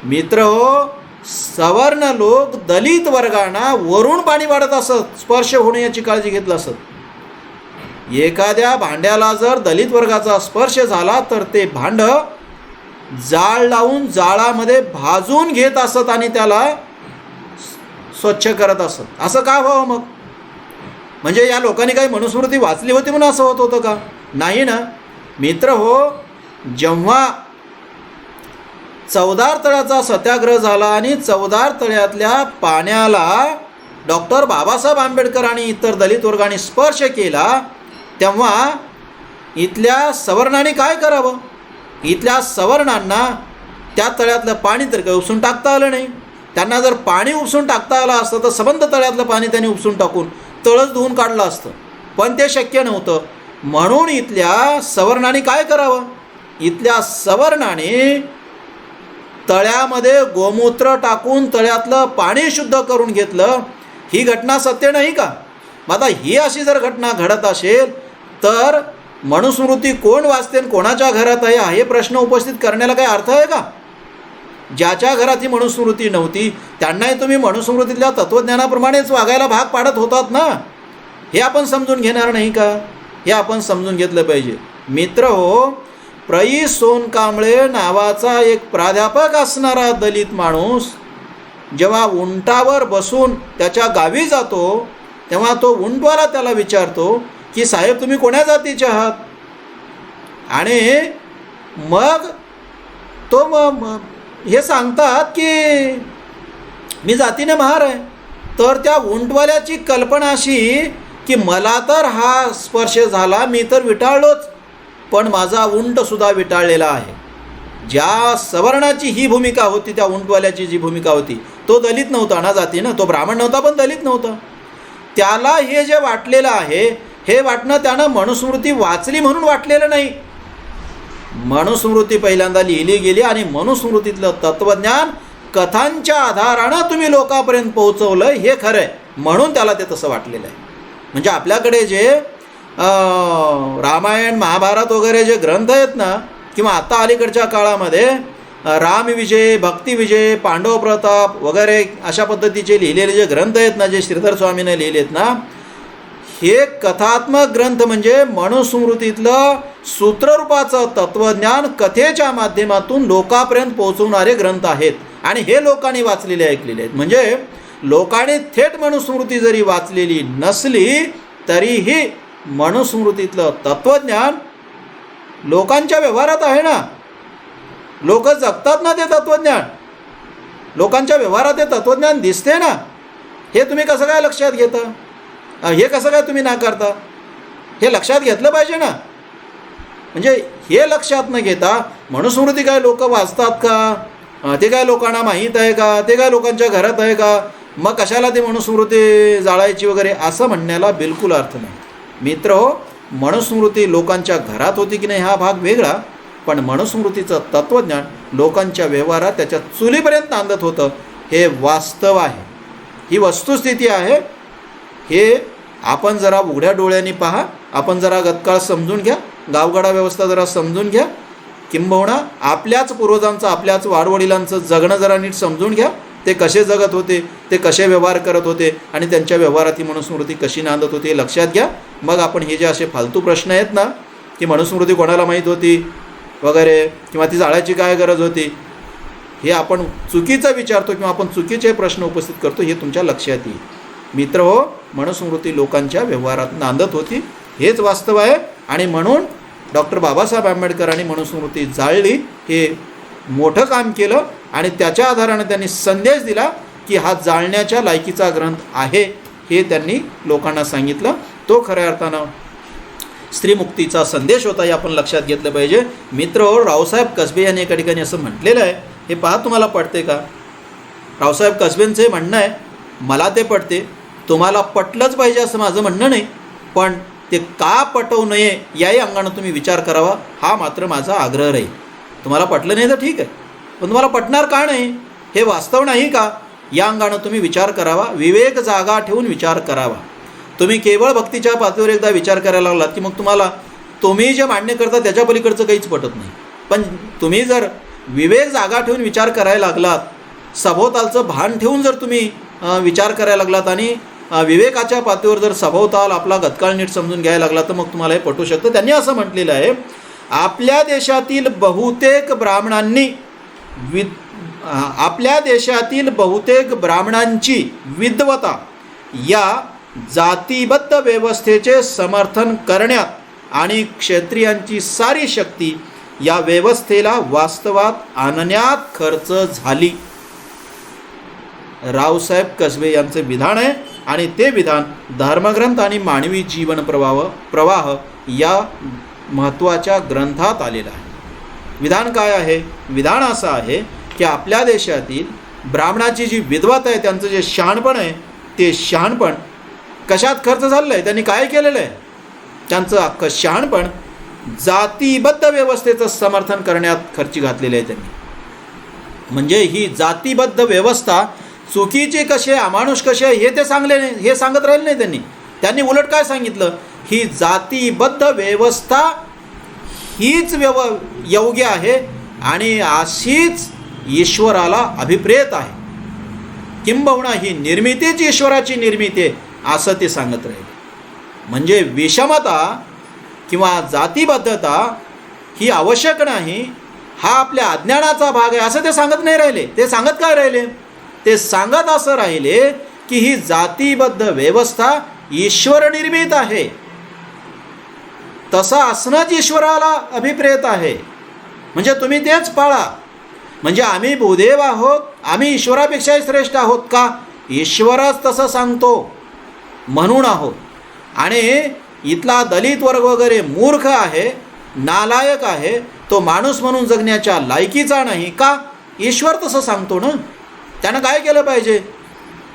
मित्र हो, सवर्ण लोक दलित वर्गांना वरून पाणी वाढत असत, स्पर्श होणे याची काळजी घेतली असत। एखाद्या भांड्याला जर दलित वर्गाचा स्पर्श झाला तर ते भांड जाळ लावून जाळामध्ये भाजून घेत असत आणि त्याला स्वच्छ करत असत। असं का व्हावं मग? म्हणजे या लोकांनी काही मनुस्मृती वाचली होती म्हणून असं होत होतं का? नाही ना। मित्र हो, जेव्हा चवदार तळ्याचा सत्याग्रह झाला आणि चवदार तळ्यातल्या पाण्याला डॉक्टर बाबासाहेब आंबेडकर आणि इतर दलित वर्गाने स्पर्श केला, तेव्हा इथल्या सवर्णांनी काय करावं? इथल्या सवर्णांना त्या तळ्यातलं पाणी तर काही उपसून टाकता आलं नाही. त्यांना जर पाणी उपसून टाकता आलं असतं तर सबंध तळ्यातलं पाणी त्यांनी उपसून टाकून तळच धुवून काढलं असतं, पण ते शक्य नव्हतं. म्हणून इथल्या सवर्णांनी काय करावं? इथल्या सवर्णाने तळ्यामध्ये गोमूत्र टाकून तळ्यातलं पाणी शुद्ध करून घेतलं. ही घटना सत्य नाही का? आता ही अशी जर घटना घडत असेल तर मनुस्मृती कोण वाचते आणि कोणाच्या घरात आहे हे प्रश्न उपस्थित करण्याला काही अर्थ आहे का? ज्याच्या घरात ही मनुस्मृती नव्हती त्यांनाही तुम्ही मनुस्मृतीतल्या तत्त्वज्ञानाप्रमाणेच वागायला भाग पाडत होतात ना. हे आपण समजून घेणार नाही का? हे आपण समजून घेतलं पाहिजे. मित्र हो, प्रई सोनकांबळे नावाचा एक प्राध्यापक असणारा दलित माणूस जेव्हा उंटावर बसून त्याच्या गावी जातो तेव्हा तो उंटवाला त्याला विचारतो की साहेब तुम्ही कोण्या जातीचे आहात? आणि मग तो हे सांगतात की मी जातीने महार आहे. तर त्या उंटवाल्याची कल्पना अशी की मला तर हा स्पर्श झाला, मी तर विटाळलोच, पण माझा उंटसुद्धा विटाळलेला आहे. ज्या सवर्णाची ही भूमिका होती, त्या उंटवाल्याची जी भूमिका होती, तो दलित नव्हता ना जातीनं, तो ब्राह्मण नव्हता पण दलित नव्हता. त्याला हे जे वाटलेलं आहे हे वाटणं त्यानं मनुस्मृती वाचली म्हणून वाटलेलं नाही. मनुस्मृती पहिल्यांदा लिहिली गेली आणि मनुस्मृतीतलं तत्त्वज्ञान कथांच्या आधारानं तुम्ही लोकांपर्यंत पोहोचवलं हे खरं आहे, म्हणून त्याला ते तसं वाटलेलं आहे. म्हणजे आपल्याकडे जे रामायण महाभारत वगैरे जे ग्रंथ आहेत ना, किंवा आता अलीकडच्या काळामध्ये रामविजय, भक्तिविजय, पांडव प्रताप वगैरे अशा पद्धतीचे लिहिलेले जे ग्रंथ आहेत ना, जे श्रीधर स्वामीने लिहिलेत ना, हे कथात्मक ग्रंथ म्हणजे मनुस्मृतीतलं सूत्ररूपाचं तत्त्वज्ञान कथेच्या माध्यमातून लोकांपर्यंत पोहोचवणारे ग्रंथ आहेत. आणि हे लोकांनी वाचलेले ऐकलेले आहेत. म्हणजे लोकांनी थेट मनुस्मृती जरी वाचलेली नसली तरीही मनुस्मृतीतलं तत्त्वज्ञान लोकांच्या व्यवहारात आहे ना. लोक जगतात ना ते तत्त्वज्ञान, लोकांच्या व्यवहारात ते तत्त्वज्ञान दिसते ना. हे तुम्ही कसं काय लक्षात घेता? हे कसं काय तुम्ही नाकारता? हे लक्षात घेतलं पाहिजे ना. म्हणजे हे लक्षात न घेता मनुस्मृती काय लोक वाचतात का? ते काय लोकांना माहीत आहे का? ते काय लोकांच्या घरात आहे का? मग कशाला ती मनुस्मृती जाळायची वगैरे असं म्हणण्याला बिलकुल अर्थ नाही. मित्र हो, मनुस्मृती लोकांच्या घरात होती की नाही हा भाग वेगळा, पण मनुस्मृतीचं तत्त्वज्ञान लोकांच्या व्यवहारात त्याच्या चुलीपर्यंत नांदत होतं हे वास्तव आहे, ही वस्तुस्थिती आहे. हे आपण जरा उघड्या डोळ्यांनी पहा, आपण जरा गतकाळ समजून घ्या, गावगाडा व्यवस्था जरा समजून घ्या, किंबहुना आपल्याच पूर्वजांचं, आपल्याच वाडवडिलांचं जगणं जरा नीट समजून घ्या. ते कसे जगत होते, ते कसे व्यवहार करत होते आणि त्यांच्या व्यवहारात ही मनुस्मृती कशी नांदत होती हे लक्षात घ्या. मग आपण हे जे असे फालतू प्रश्न आहेत ना, की मनुस्मृती कोणाला माहीत होती वगैरे, किंवा ती जाळायची काय गरज होती, हे आपण चुकीचं विचारतो किंवा आपण चुकीचे प्रश्न उपस्थित करतो हे तुमच्या लक्षात येईल. मित्र हो, मनुस्मृती लोकांच्या व्यवहारात नांदत होती हेच वास्तव आहे. आणि म्हणून डॉक्टर बाबासाहेब आंबेडकरांनी मनुस्मृती जाळली, हे मोठं काम केलं आणि त्याच्या आधाराने त्यांनी संदेश दिला की हा जाळण्याच्या लायकीचा ग्रंथ आहे हे त्यांनी लोकांना सांगितलं. तो खऱ्या अर्थानं स्त्रीमुक्तीचा संदेश होता हे आपण लक्षात घेतलं पाहिजे. मित्र हो, रावसाहेब कसबे यांनी एका ठिकाणी असं म्हटलेलं आहे, हे पहा तुम्हाला पटते का? रावसाहेब कसबेंचं हे म्हणणं आहे, मला ते पटते, तुम्हाला पटलंच पाहिजे असं माझं म्हणणं नाही, पण ते का पटवू नये याही अंगानं तुम्ही विचार करावा हा मात्र माझा आग्रह राहील. तुम्हाला पटलं नाही तर ठीक आहे, पण तुम्हाला पटणार का नाही, हे वास्तव नाही का, या अंगानं तुम्ही विचार करावा, विवेक जागा ठेवून विचार करावा. तुम्ही केवळ भक्तीच्या पातळीवर एकदा विचार करायला लागलात की मग तुम्हाला तुम्ही जे मान्य करता त्याच्या पलीकडचं काहीच पटत नाही. पण तुम्ही जर विवेक जागा ठेवून विचार करायला लागलात, सभोवतालचं भान ठेवून जर तुम्ही विचार करायला लागलात आणि विवेकाच्या पातळीवर जर सभोवताल आपला गतकाळ नीट समजून घ्यायला लागला तर मग तुम्हाला हे पटू शकतं. त्यांनी असं म्हटलेलं आहे, आपल्या देशातील बहुतेक ब्राह्मणांची विद्वता या जातीबद्ध व्यवस्थेचे समर्थन करण्यात आणि क्षत्रियांची सारी शक्ती या व्यवस्थेला वास्तवात आणण्यात खर्च झाली. रावसाहेब कसबे यांचे विधान आहे आणि ते विधान धर्मग्रंथ आणि मानवी जीवन प्रवाह या महत्त्वाच्या ग्रंथात आलेलं आहे. विधान काय आहे? विधान असं आहे की आपल्या देशातील ब्राह्मणाची जी विद्वत आहे, त्यांचं जे शहाणपण आहे, ते शहाणपण कशात खर्च झालेलं आहे? त्यांनी काय केलेलं आहे? त्यांचं अख्खं शहाणपण जातीबद्ध व्यवस्थेचं समर्थन करण्यात खर्ची घातलेलं आहे त्यांनी. म्हणजे ही जातीबद्ध व्यवस्था चुकीची कशी आहे, अमानुष कशी आहे, हे सांगत राहिले नाही त्यांनी उलट काय सांगितलं? ही जातीबद्ध व्यवस्था हीच योग्य आहे आणि अशीच ईश्वराला अभिप्रेत आहे. किंबहुना ही निर्मितीच ईश्वराची निर्मिती आहे असं ते सांगत राहिले. म्हणजे विषमता किंवा जातीबद्धता ही आवश्यक नाही, हा आपल्या अज्ञानाचा भाग आहे असं ते सांगत नाही राहिले. ते सांगत काय राहिले? ते सांगत असं राहिले की ही जातीबद्ध व्यवस्था ईश्वर निर्मित आहे, तसं असणंच ईश्वराला अभिप्रेत आहे. म्हणजे तुम्ही तेच पाळा. म्हणजे आम्ही भूदेव आहोत, आम्ही ईश्वरापेक्षाही श्रेष्ठ आहोत का? ईश्वरच तसं सांगतो म्हणून आहोत. आणि इथला दलित वर्ग वगैरे मूर्ख आहे, नालायक आहे, तो माणूस म्हणून जगण्याच्या लायकीचा नाही का? ईश्वर तसं सांगतो ना. त्यानं काय केलं पाहिजे?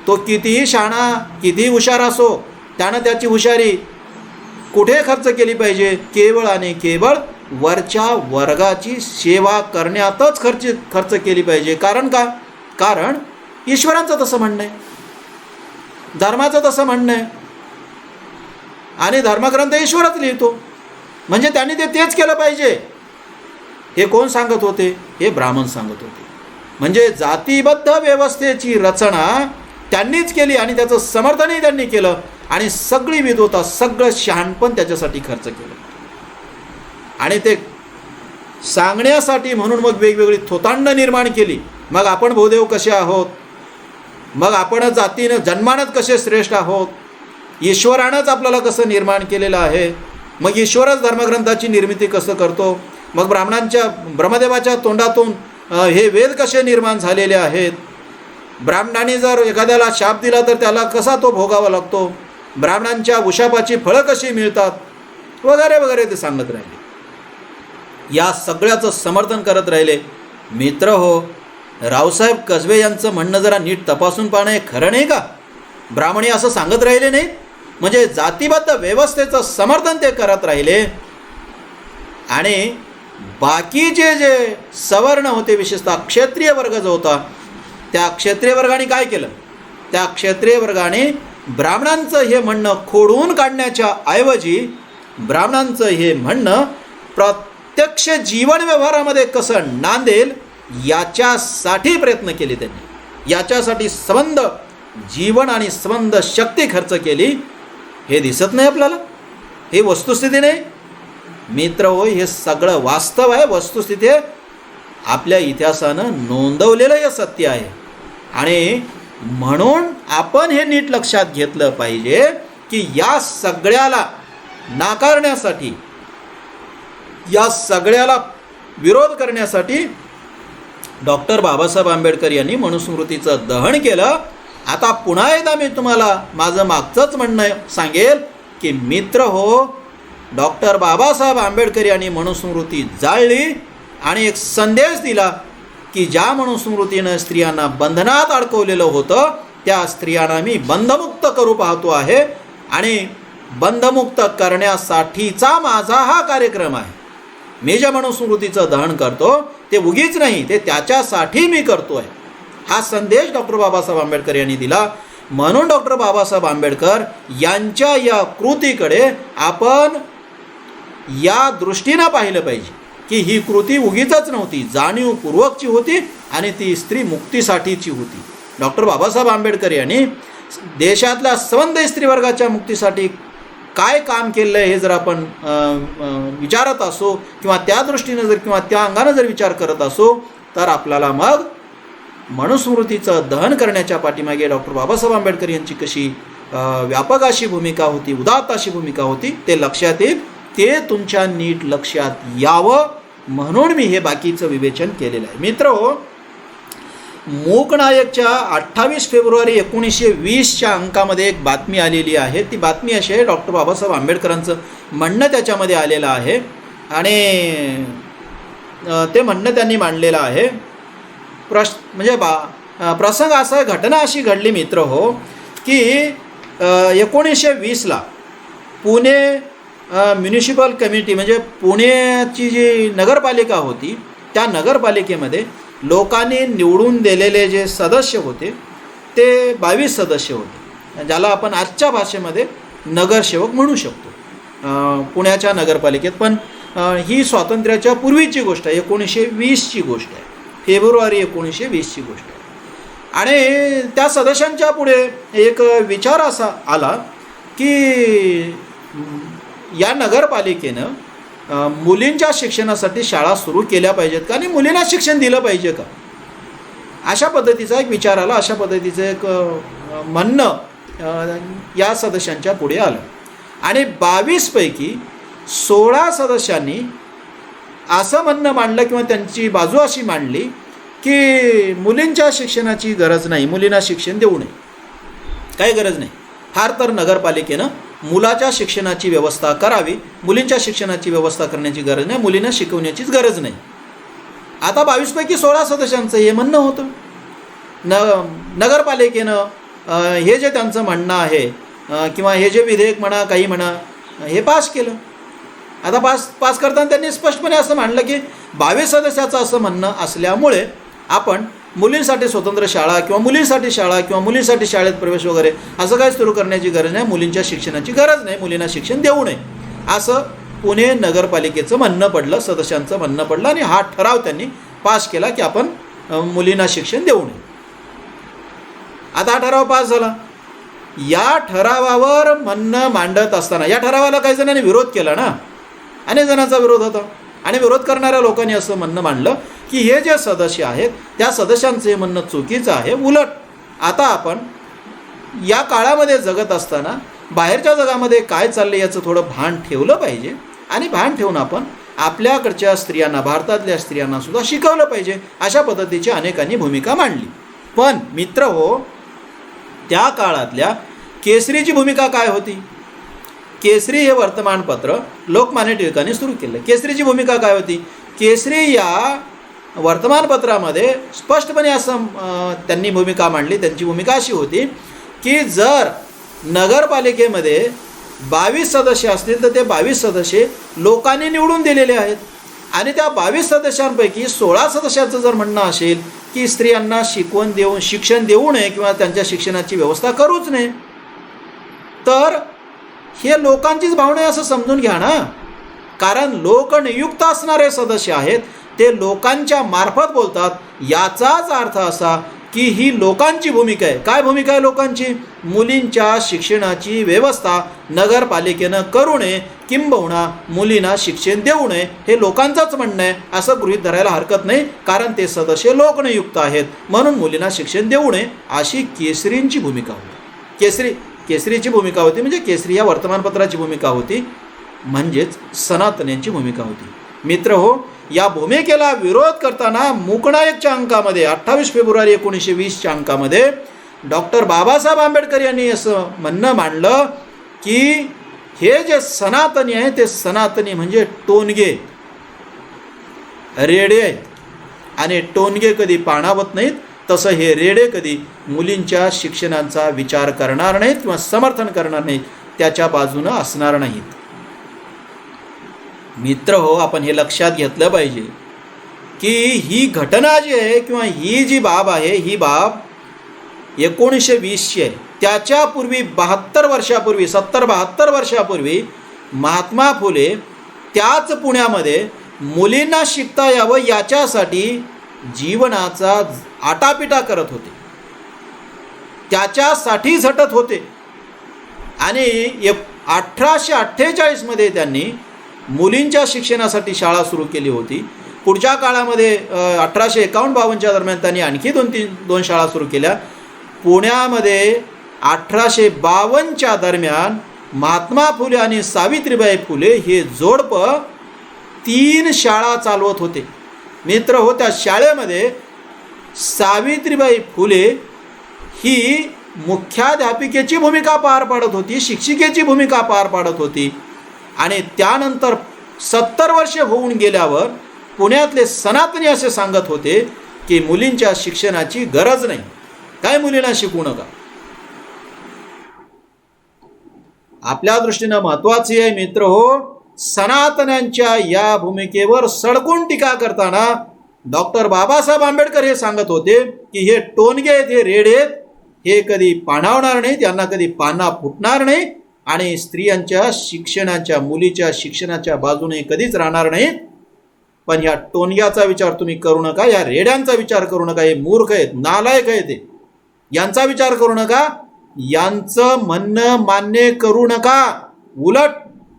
तो कितीही शहाणा, कितीही हुशार असो, त्यानं त्याची हुशारी कुठे खर्च केली पाहिजे? केवळ आणि केवळ वरच्या वर्गाची सेवा करण्यातच खर्च केली पाहिजे. कारण का? कारण ईश्वरांचं तसं म्हणणं आहे, धर्माचं तसं म्हणणं आहे आणि धर्मग्रंथ ईश्वरच लिहितो. म्हणजे त्यांनी तेच केलं पाहिजे. हे कोण सांगत होते? हे ब्राह्मण सांगत होते. म्हणजे जातीबद्ध व्यवस्थेची रचना त्यांनीच केली आणि त्याचं समर्थनही त्यांनी केलं आणि सगळी विद्वता, सगळं शहाणपण त्याच्यासाठी खर्च केलं. आणि ते सांगण्यासाठी म्हणून मग वेगवेगळी थोतांड निर्माण केली. मग आपण भूदेव कसे आहोत, मग आपण जातीनं जन्मानच कसे श्रेष्ठ आहोत, ईश्वरानंच आपल्याला कसं निर्माण केलेलं आहे, मग ईश्वरच धर्मग्रंथाची निर्मिती कसं करतो, मग ब्रह्मदेवाच्या तोंडातून हे वेद कसे निर्माण झालेले आहेत, ब्राह्मणाने जर एखाद्याला शाप दिला तर त्याला कसा तो भोगावा लागतो, ब्राह्मणांच्या उशापाची फळं कशी मिळतात, वगैरे वगैरे ते सांगत राहिले. या सगळ्याचं समर्थन करत राहिले. मित्र हो, रावसाहेब कसबे यांचं म्हणणं जरा नीट तपासून पाहणं हे खरं नाही का? ब्राह्मणी असं सांगत राहिले नाहीत. म्हणजे जातीबद्ध व्यवस्थेचं समर्थन ते करत राहिले आणि बाकीचे जे सवर्ण होते, विशेषतः क्षत्रिय वर्ग जो होता, त्या क्षत्रिय वर्गाने काय केलं? त्या क्षत्रिय वर्गाने ब्राह्मणांचं हे म्हणणं खोडून काढण्याच्या ऐवजी ब्राह्मणांचं हे म्हणणं प्रत्यक्ष जीवन व्यवहारामध्ये कसं नांदेल याच्यासाठी प्रयत्न केले त्यांनी. याच्यासाठी संबंध जीवन आणि संबंध शक्ती खर्च केली. हे दिसत नाही आपल्याला? हे वस्तुस्थिती नाही मित्र हो, हे सगळं वास्तव आहे, वस्तुस्थिती आपल्या इतिहासानं नोंदवलेलं हे सत्य आहे. आणि म्हणून आपण हे नीट लक्षात घेतलं पाहिजे की या सगळ्याला नाकारण्यासाठी, या सगळ्याला विरोध करण्यासाठी डॉक्टर बाबासाहेब आंबेडकर यांनी मनुस्मृतीचं दहन केलं. आता पुन्हा एकदा मी तुम्हाला माझं मागचंच म्हणणं सांगेल की मित्र हो, डॉक्टर बाबासाहेब आंबेडकर यांनी मनुस्मृती जाळली आणि एक संदेश दिला की ज्या मनुस्मृतीनं स्त्रियांना बंधनात अडकवलेलं होतं त्या स्त्रियांना मी बंधमुक्त करू पाहतो आहे आणि बंधमुक्त करण्यासाठीचा माझा हा कार्यक्रम आहे. मी ज्या मनुस्मृतीचं दहन करतो ते उगीच नाही, ते त्याच्यासाठी मी करतो आहे. हा संदेश डॉक्टर बाबासाहेब आंबेडकर यांनी दिला. म्हणून डॉक्टर बाबासाहेब आंबेडकर यांच्या या कृतीकडे आपण या दृष्टीनं पाहिलं पाहिजे की ही कृती उगीचच नव्हती, जाणीवपूर्वकची होती आणि ती स्त्री मुक्तीसाठीची होती. डॉक्टर बाबासाहेब आंबेडकर यांनी देशातल्या संबंध स्त्रीवर्गाच्या मुक्तीसाठी काय काम केलं आहे हे जर आपण विचारत असो किंवा त्या दृष्टीनं जर किंवा त्या अंगानं जर विचार करत असो तर आपल्याला मग मनुस्मृतीचं दहन करण्याच्या पाठीमागे डॉक्टर बाबासाहेब आंबेडकर यांची कशी व्यापक अशी भूमिका होती, उदात्त अशी भूमिका होती ते लक्षात येईल. ते तुमच्या नीट लक्षात यावं म्हणून मी हे बाकीचं विवेचन केलेलं आहे. मित्रहो, मूकनायकच्या 28 फेब्रुवारी 1920च्या अंकामध्ये एक बातमी आलेली आहे. ती बातमी अशी आहे, डॉक्टर बाबासाहेब आंबेडकरांचं म्हणणं त्याच्यामध्ये आलेलं आहे आणि ते म्हणणं त्यांनी मांडलेलं आहे. म्हणजे प्रसंग असा, घटना अशी घडली मित्र हो, की 1920ला पुणे म्युनिसिपल कमिटी म्हणजे पुण्याची जी नगरपालिका होती, त्या नगरपालिकेमध्ये लोकांनी निवडून दिलेले जे सदस्य होते ते 22 सदस्य होते, ज्याला आपण आजच्या भाषेमध्ये नगरसेवक म्हणू शकतो पुण्याच्या नगरपालिकेत. पण ही स्वातंत्र्याच्या पूर्वीची गोष्ट आहे, 1920ची गोष्ट आहे, फेब्रुवारी 1920ची गोष्ट आहे. आणि त्या सदस्यांच्या पुढे एक विचार असा आला की या नगरपालिकेनं मुलींच्या शिक्षणासाठी शाळा सुरू केल्या पाहिजेत का आणि मुलींना शिक्षण दिलं पाहिजे का, अशा पद्धतीचा एक विचार आला. अशा पद्धतीचं एक म्हणणं या सदस्यांच्या पुढे आलं आणि 22 पैकी 16 सदस्यांनी असं म्हणणं मांडलं किंवा त्यांची बाजू अशी मांडली की मुलींच्या शिक्षणाची गरज नाही, मुलींना शिक्षण देऊ नये, काही गरज नाही. फार तर नगरपालिकेनं मुलाच्या शिक्षणाची व्यवस्था करावी, मुलींच्या शिक्षणाची व्यवस्था करण्याची गरज नाही, मुलींना शिकवण्याचीच गरज नाही. आता 22 पैकी 16 सदस्यांचं हे म्हणणं होतं. नगरपालिकेनं हे जे त्यांचं म्हणणं आहे किंवा हे जे विधेयक म्हणा, काही म्हणा, हे पास केलं. आता पास करताना त्यांनी स्पष्टपणे असं मांडलं की 22 सदस्याचं असं म्हणणं असल्यामुळे आपण मुलींसाठी स्वतंत्र शाळा किंवा मुलींसाठी शाळा किंवा मुलींसाठी शाळेत प्रवेश वगैरे असं काही सुरू करण्याची गरज नाही, मुलींच्या शिक्षणाची गरज नाही, मुलींना शिक्षण देऊ नये, असं पुणे नगरपालिकेचं म्हणणं पडलं, सदस्यांचं म्हणणं पडलं आणि हा ठराव त्यांनी पास केला की आपण मुलींना शिक्षण देऊ नये. आता हा ठराव पास झाला. या ठरावावर म्हणणं मांडत असताना या ठरावाला काही जणांनी विरोध केला ना, अनेक जणांचा विरोध होता आणि विरोध करणाऱ्या लोकांनी असं म्हणणं मांडलं की हे जे सदस्य आहेत त्या सदस्यांचे म्हणणं चुकीचं आहे. उलट आता आपण या काळामध्ये जगत असताना बाहेरच्या जगामध्ये काय चाललं याचं थोडं भान ठेवलं पाहिजे आणि भान ठेवून आपण आपल्याकडच्या स्त्रियांना, भारतातल्या स्त्रियांना सुद्धा शिकवलं पाहिजे, अशा पद्धतीची अनेकांनी भूमिका मांडली. पण मित्र हो, त्या काळातल्या केसरीची भूमिका काय होती? केसरी हे वर्तमानपत्र लोकमान्य टिळकांनी सुरू केलं. केसरीची भूमिका काय होती? केसरी या वर्तमानपत्रामध्ये स्पष्टपणे असं त्यांनी भूमिका मांडली. त्यांची भूमिका अशी होती की जर नगरपालिकेमध्ये 22 सदस्य असतील तर ते 22 सदस्य लोकांनी निवडून दिलेले आहेत आणि त्या 22 सदस्यांपैकी 16 सदस्यांचं जर म्हणणं असेल की स्त्रियांना शिक्षण देऊ नये किंवा त्यांच्या शिक्षणाची व्यवस्था करूच नये, तर हे लोकांचीच भावना आहे असं समजून घ्या ना. कारण लोकनियुक्त असणारे सदस्य आहेत, ते लोकांच्या मार्फत बोलतात. याचाच अर्थ असा की ही लोकांची भूमिका आहे. काय भूमिका आहे लोकांची? मुलींच्या शिक्षणाची व्यवस्था नगरपालिकेनं करू नये किंबहुना मुलींना शिक्षण देऊ नये, हे लोकांचंच म्हणणं आहे असं गृहीत धरायला हरकत नाही. कारण ते सदस्य लोकनियुक्त आहेत म्हणून मुलींना शिक्षण देऊ नये अशी केसरींची भूमिका होती. केसरीची भूमिका होती म्हणजे केसरी या वर्तमानपत्राची भूमिका होती, म्हणजेच सनातन्यांची भूमिका होती. मित्र हो, या भूमिकेला विरोध करताना मूकनायकच्या अंकामध्ये 28 फेब्रुवारी 1920च्या अंकामध्ये डॉक्टर बाबासाहेब आंबेडकर यांनी असं म्हणणं मांडलं की हे जे सनातनी आहे ते सनातनी म्हणजे टोनगे, रेडे आहेत आणि टोनगे कधी पाणावत नाहीत, तसं हे रेडे कधी मुलींच्या शिक्षणाचा विचार करणार नाहीत किंवा समर्थन करणार नाहीत, त्याच्या बाजूनं असणार नाहीत. मित्र हो, आपण हे लक्षात घेतलं पाहिजे की ही घटना जी आहे किंवा ही जी बाब आहे, ही बाब 1920ची आहे. त्याच्यापूर्वी 72 वर्षापूर्वी 70-72 वर्षापूर्वी महात्मा फुले त्याच पुण्यामध्ये मुलींना शिकता यावं याच्यासाठी जीवनाचा आटापिटा करत होते, त्याच्यासाठी झटत होते. आणि 1848मध्ये त्यांनी मुलींच्या शिक्षणासाठी शाळा सुरू केली होती. पुढच्या काळामध्ये 1851-52च्या दरम्यान त्यांनी आणखी दोन शाळा सुरू केल्या. पुण्यामध्ये 1852च्या दरम्यान महात्मा फुले आणि सावित्रीबाई फुले हे जोडपं 3 शाळा चालवत होते. मित्र हो, त्या शाळेमध्ये सावित्रीबाई फुले ही मुख्याध्यापिकेची भूमिका पार पाडत होती, शिक्षिकेची भूमिका पार पाडत होती. आणि त्यानंतर 70 वर्षे होऊन गेल्यावर पुण्यातले सनातनी असे सांगत होते की मुलींच्या शिक्षणाची गरज नाही, काय मुलींना शिकवू नका. आपल्या दृष्टीनं महत्वाची आहे मित्र हो, सनातन्यांच्या या भूमिकेवर सडकून टीका करताना डॉक्टर बाबासाहेब आंबेडकर हे सांगत होते की हे टोनगे आहेत, हे रेड आहेत, हे कधी पाणावणार नाहीत, यांना कधी पाना फुटणार नाही आणि स्त्रियांच्या शिक्षणाच्या, मुलीच्या शिक्षणाच्या बाजूने कधीच राहणार नाहीत. पण ह्या टोनग्याचा विचार तुम्ही करू नका, या रेड्यांचा विचार करू नका. हे मूर्ख आहेत, नालायक आहेत, ते यांचा विचार करू नका, यांचं म्हणणं मान्य करू नका. उलट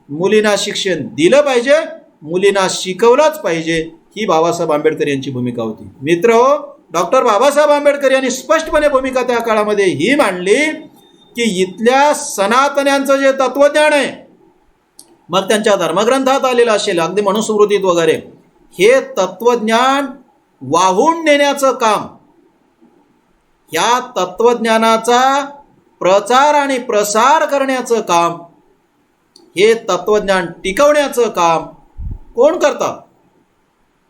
मुलींना शिक्षण दिलं पाहिजे, मुलींना शिकवलंच पाहिजे, ही बाबासाहेब आंबेडकर यांची भूमिका होती. मित्र हो, डॉक्टर बाबासाहेब आंबेडकर यांनी स्पष्टपणे भूमिका त्या काळामध्ये ही मांडली की इथल्या सनातन्यांचं जे तत्वज्ञान आहे, मग त्यांच्या धर्मग्रंथात आलेलं असेल, अगदी मनुस्मृतीत वगैरे, हे तत्वज्ञान वाहून नेण्याचं काम, या तत्वज्ञानाचा प्रचार आणि प्रसार करण्याचं काम, हे तत्वज्ञान टिकवण्याचं काम कोण करतात?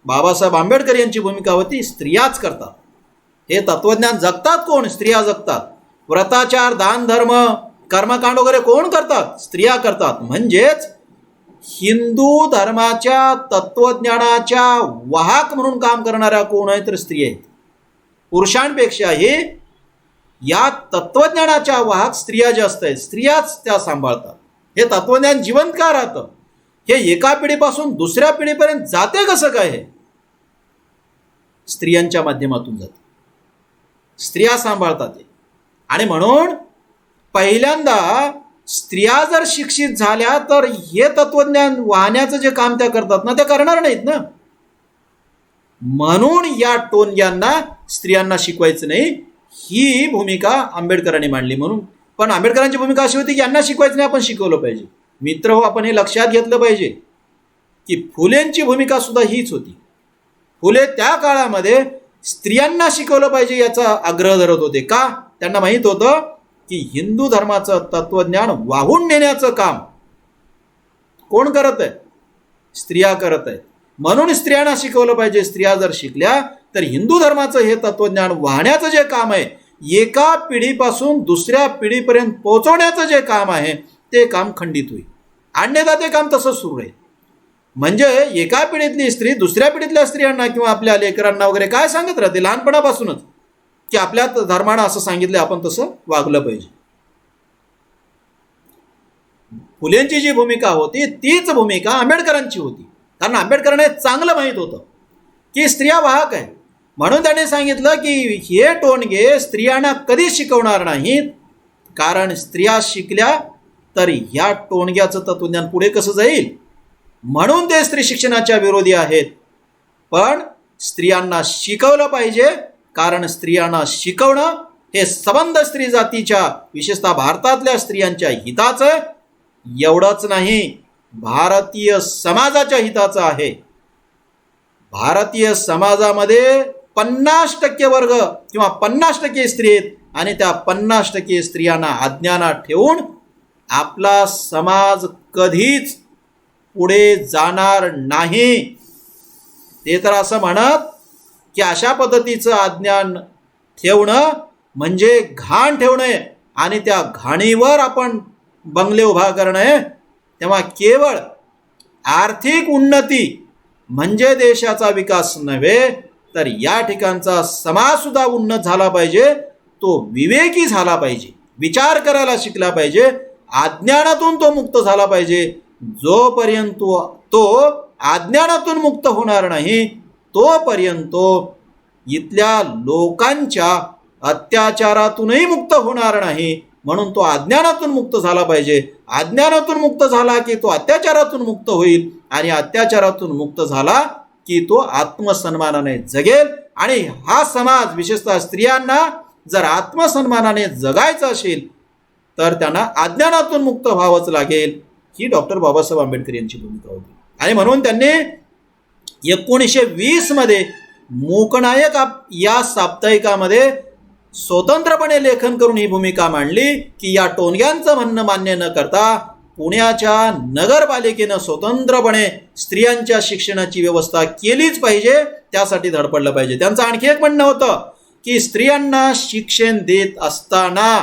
बाबासाहेब आंबेडकर यांची भूमिका होती, स्त्रियाच करतात. हे तत्वज्ञान जगतात कोण? स्त्रिया जगतात. व्रताचार, दान धर्म, कर्मकांड वगैरे कोण करतात? स्त्रिया करतात. म्हणजेच हिंदू धर्माच्या तत्वज्ञानाच्या वाहक म्हणून काम करणाऱ्या कोण आहेत? तर स्त्रिया आहेत. पुरुषांपेक्षाही या तत्वज्ञानाच्या वाहक स्त्रिया जास्त आहेत, स्त्रियाच त्या सांभाळतात. हे तत्वज्ञान जिवंत का राहतं? हे एका पिढीपासून दुसऱ्या पिढीपर्यंत जाते कसं काय? हे स्त्रियांच्या माध्यमातून जाते, स्त्रिया सांभाळतात. आणि म्हणून पहिल्यांदा स्त्रिया जर शिक्षित झाल्या तर हे तत्वज्ञान वाहण्याचं जे काम त्या करतात ना, ते करणार नाहीत ना. म्हणून या टोनग्यांना स्त्रियांना शिकवायचं नाही, ही भूमिका आंबेडकरांनी मांडली. म्हणून पण आंबेडकरांची भूमिका अशी होती की यांना शिकवायचं नाही, आपण शिकवलं पाहिजे. मित्र हो, आपण हे लक्षात घेतलं पाहिजे की फुलेंची भूमिका सुद्धा हीच होती. फुले त्या काळामध्ये स्त्रियांना शिकवलं पाहिजे याचा आग्रह धरत होते. का? त्यांना माहीत होतं की हिंदू धर्माचं तत्वज्ञान वाहून नेण्याचं काम कोण करत आहे? स्त्रिया करत आहेत. म्हणून स्त्रियांना शिकवलं पाहिजे. स्त्रिया जर शिकल्या तर हिंदू धर्माचं हे तत्वज्ञान वाहण्याचं जे काम आहे, एका पिढीपासून दुसऱ्या पिढीपर्यंत पोहोचवण्याचं जे काम आहे, ते काम खंडित होईल. अन्यथा ते काम तसंच सुरू आहे. म्हणजे एका पिढीतली स्त्री दुसऱ्या पिढीतल्या स्त्रियांना किंवा आपल्या लेकरांना वगैरे काय सांगत राहते लहानपणापासूनच की आपल्या धर्मानं असं सांगितलं, आपण तसं वागलं पाहिजे. फुलेंची जी भूमिका होती तीच भूमिका आंबेडकरांची होती. कारण आंबेडकरांना चांगलं माहीत होतं की स्त्रिया वाहक आहे. म्हणून त्याने सांगितलं की हे टोनगे स्त्रियांना कधीच शिकवणार नाहीत, कारण स्त्रिया शिकल्या तर या टोनग्याचं तत्वज्ञान पुढे कसं जाईल. म्हणून ते स्त्री शिक्षणाच्या विरोधी आहेत. पण स्त्रियांना शिकवलं पाहिजे, कारण स्त्रियांना शिकवणं हे सबंध स्त्री जातीच्या, विशेषतः भारतातल्या स्त्रियांच्या हिताचं आहे. एवढंच नाही, भारतीय समाजाच्या हिताचं आहे. भारतीय समाजामध्ये 50% वर्ग किंवा 50% स्त्री आहेत आणि त्या 50% स्त्रियांना अज्ञानात ठेवून आपला समाज कधीच पुढे जाणार नाही. ते तर असं म्हणत की अशा पद्धतीचं अज्ञान ठेवणं म्हणजे घाण ठेवणे आणि त्या घाणीवर आपण बंगले उभा करणे. तेव्हा केवळ आर्थिक उन्नती म्हणजे देशाचा विकास नव्हे, तर या ठिकाणचा समाजसुद्धा उन्नत झाला पाहिजे. तो विवेकी झाला पाहिजे, विचार करायला शिकला पाहिजे, अज्ञानातून तो मुक्त झाला पाहिजे. जोपर्यंत तो अज्ञानातून मुक्त होणार नाही, तोपर्यंत इथल्या लोकांच्या अत्याचारातूनही मुक्त होणार नाही. म्हणून तो अज्ञानातून मुक्त झाला पाहिजे. अज्ञानातून मुक्त झाला की तो अत्याचारातून मुक्त होईल, आणि अत्याचारातून मुक्त झाला की तो आत्मसन्मानाने जगेल. आणि हा समाज, विशेषतः स्त्रियांना जर आत्मसन्मानाने जगायचं असेल तर त्यांना अज्ञानातून मुक्त व्हावंच लागेल. ही डॉक्टर बाबासाहेब आंबेडकर यांची भूमिका होती. आणि म्हणून त्यांनी 1920 मध्ये मूकनायक या साप्ताहिकामध्ये स्वतंत्रपणे लेखन करून ही भूमिका मांडली की या टोनग्यांचं म्हणणं मान्य न करता पुण्याच्या नगरपालिकेनं स्वतंत्रपणे स्त्रियांच्या शिक्षणाची व्यवस्था केलीच पाहिजे, त्यासाठी धडपडलं पाहिजे. त्यांचं आणखी एक म्हणणं होतं की स्त्रियांना शिक्षण देत असताना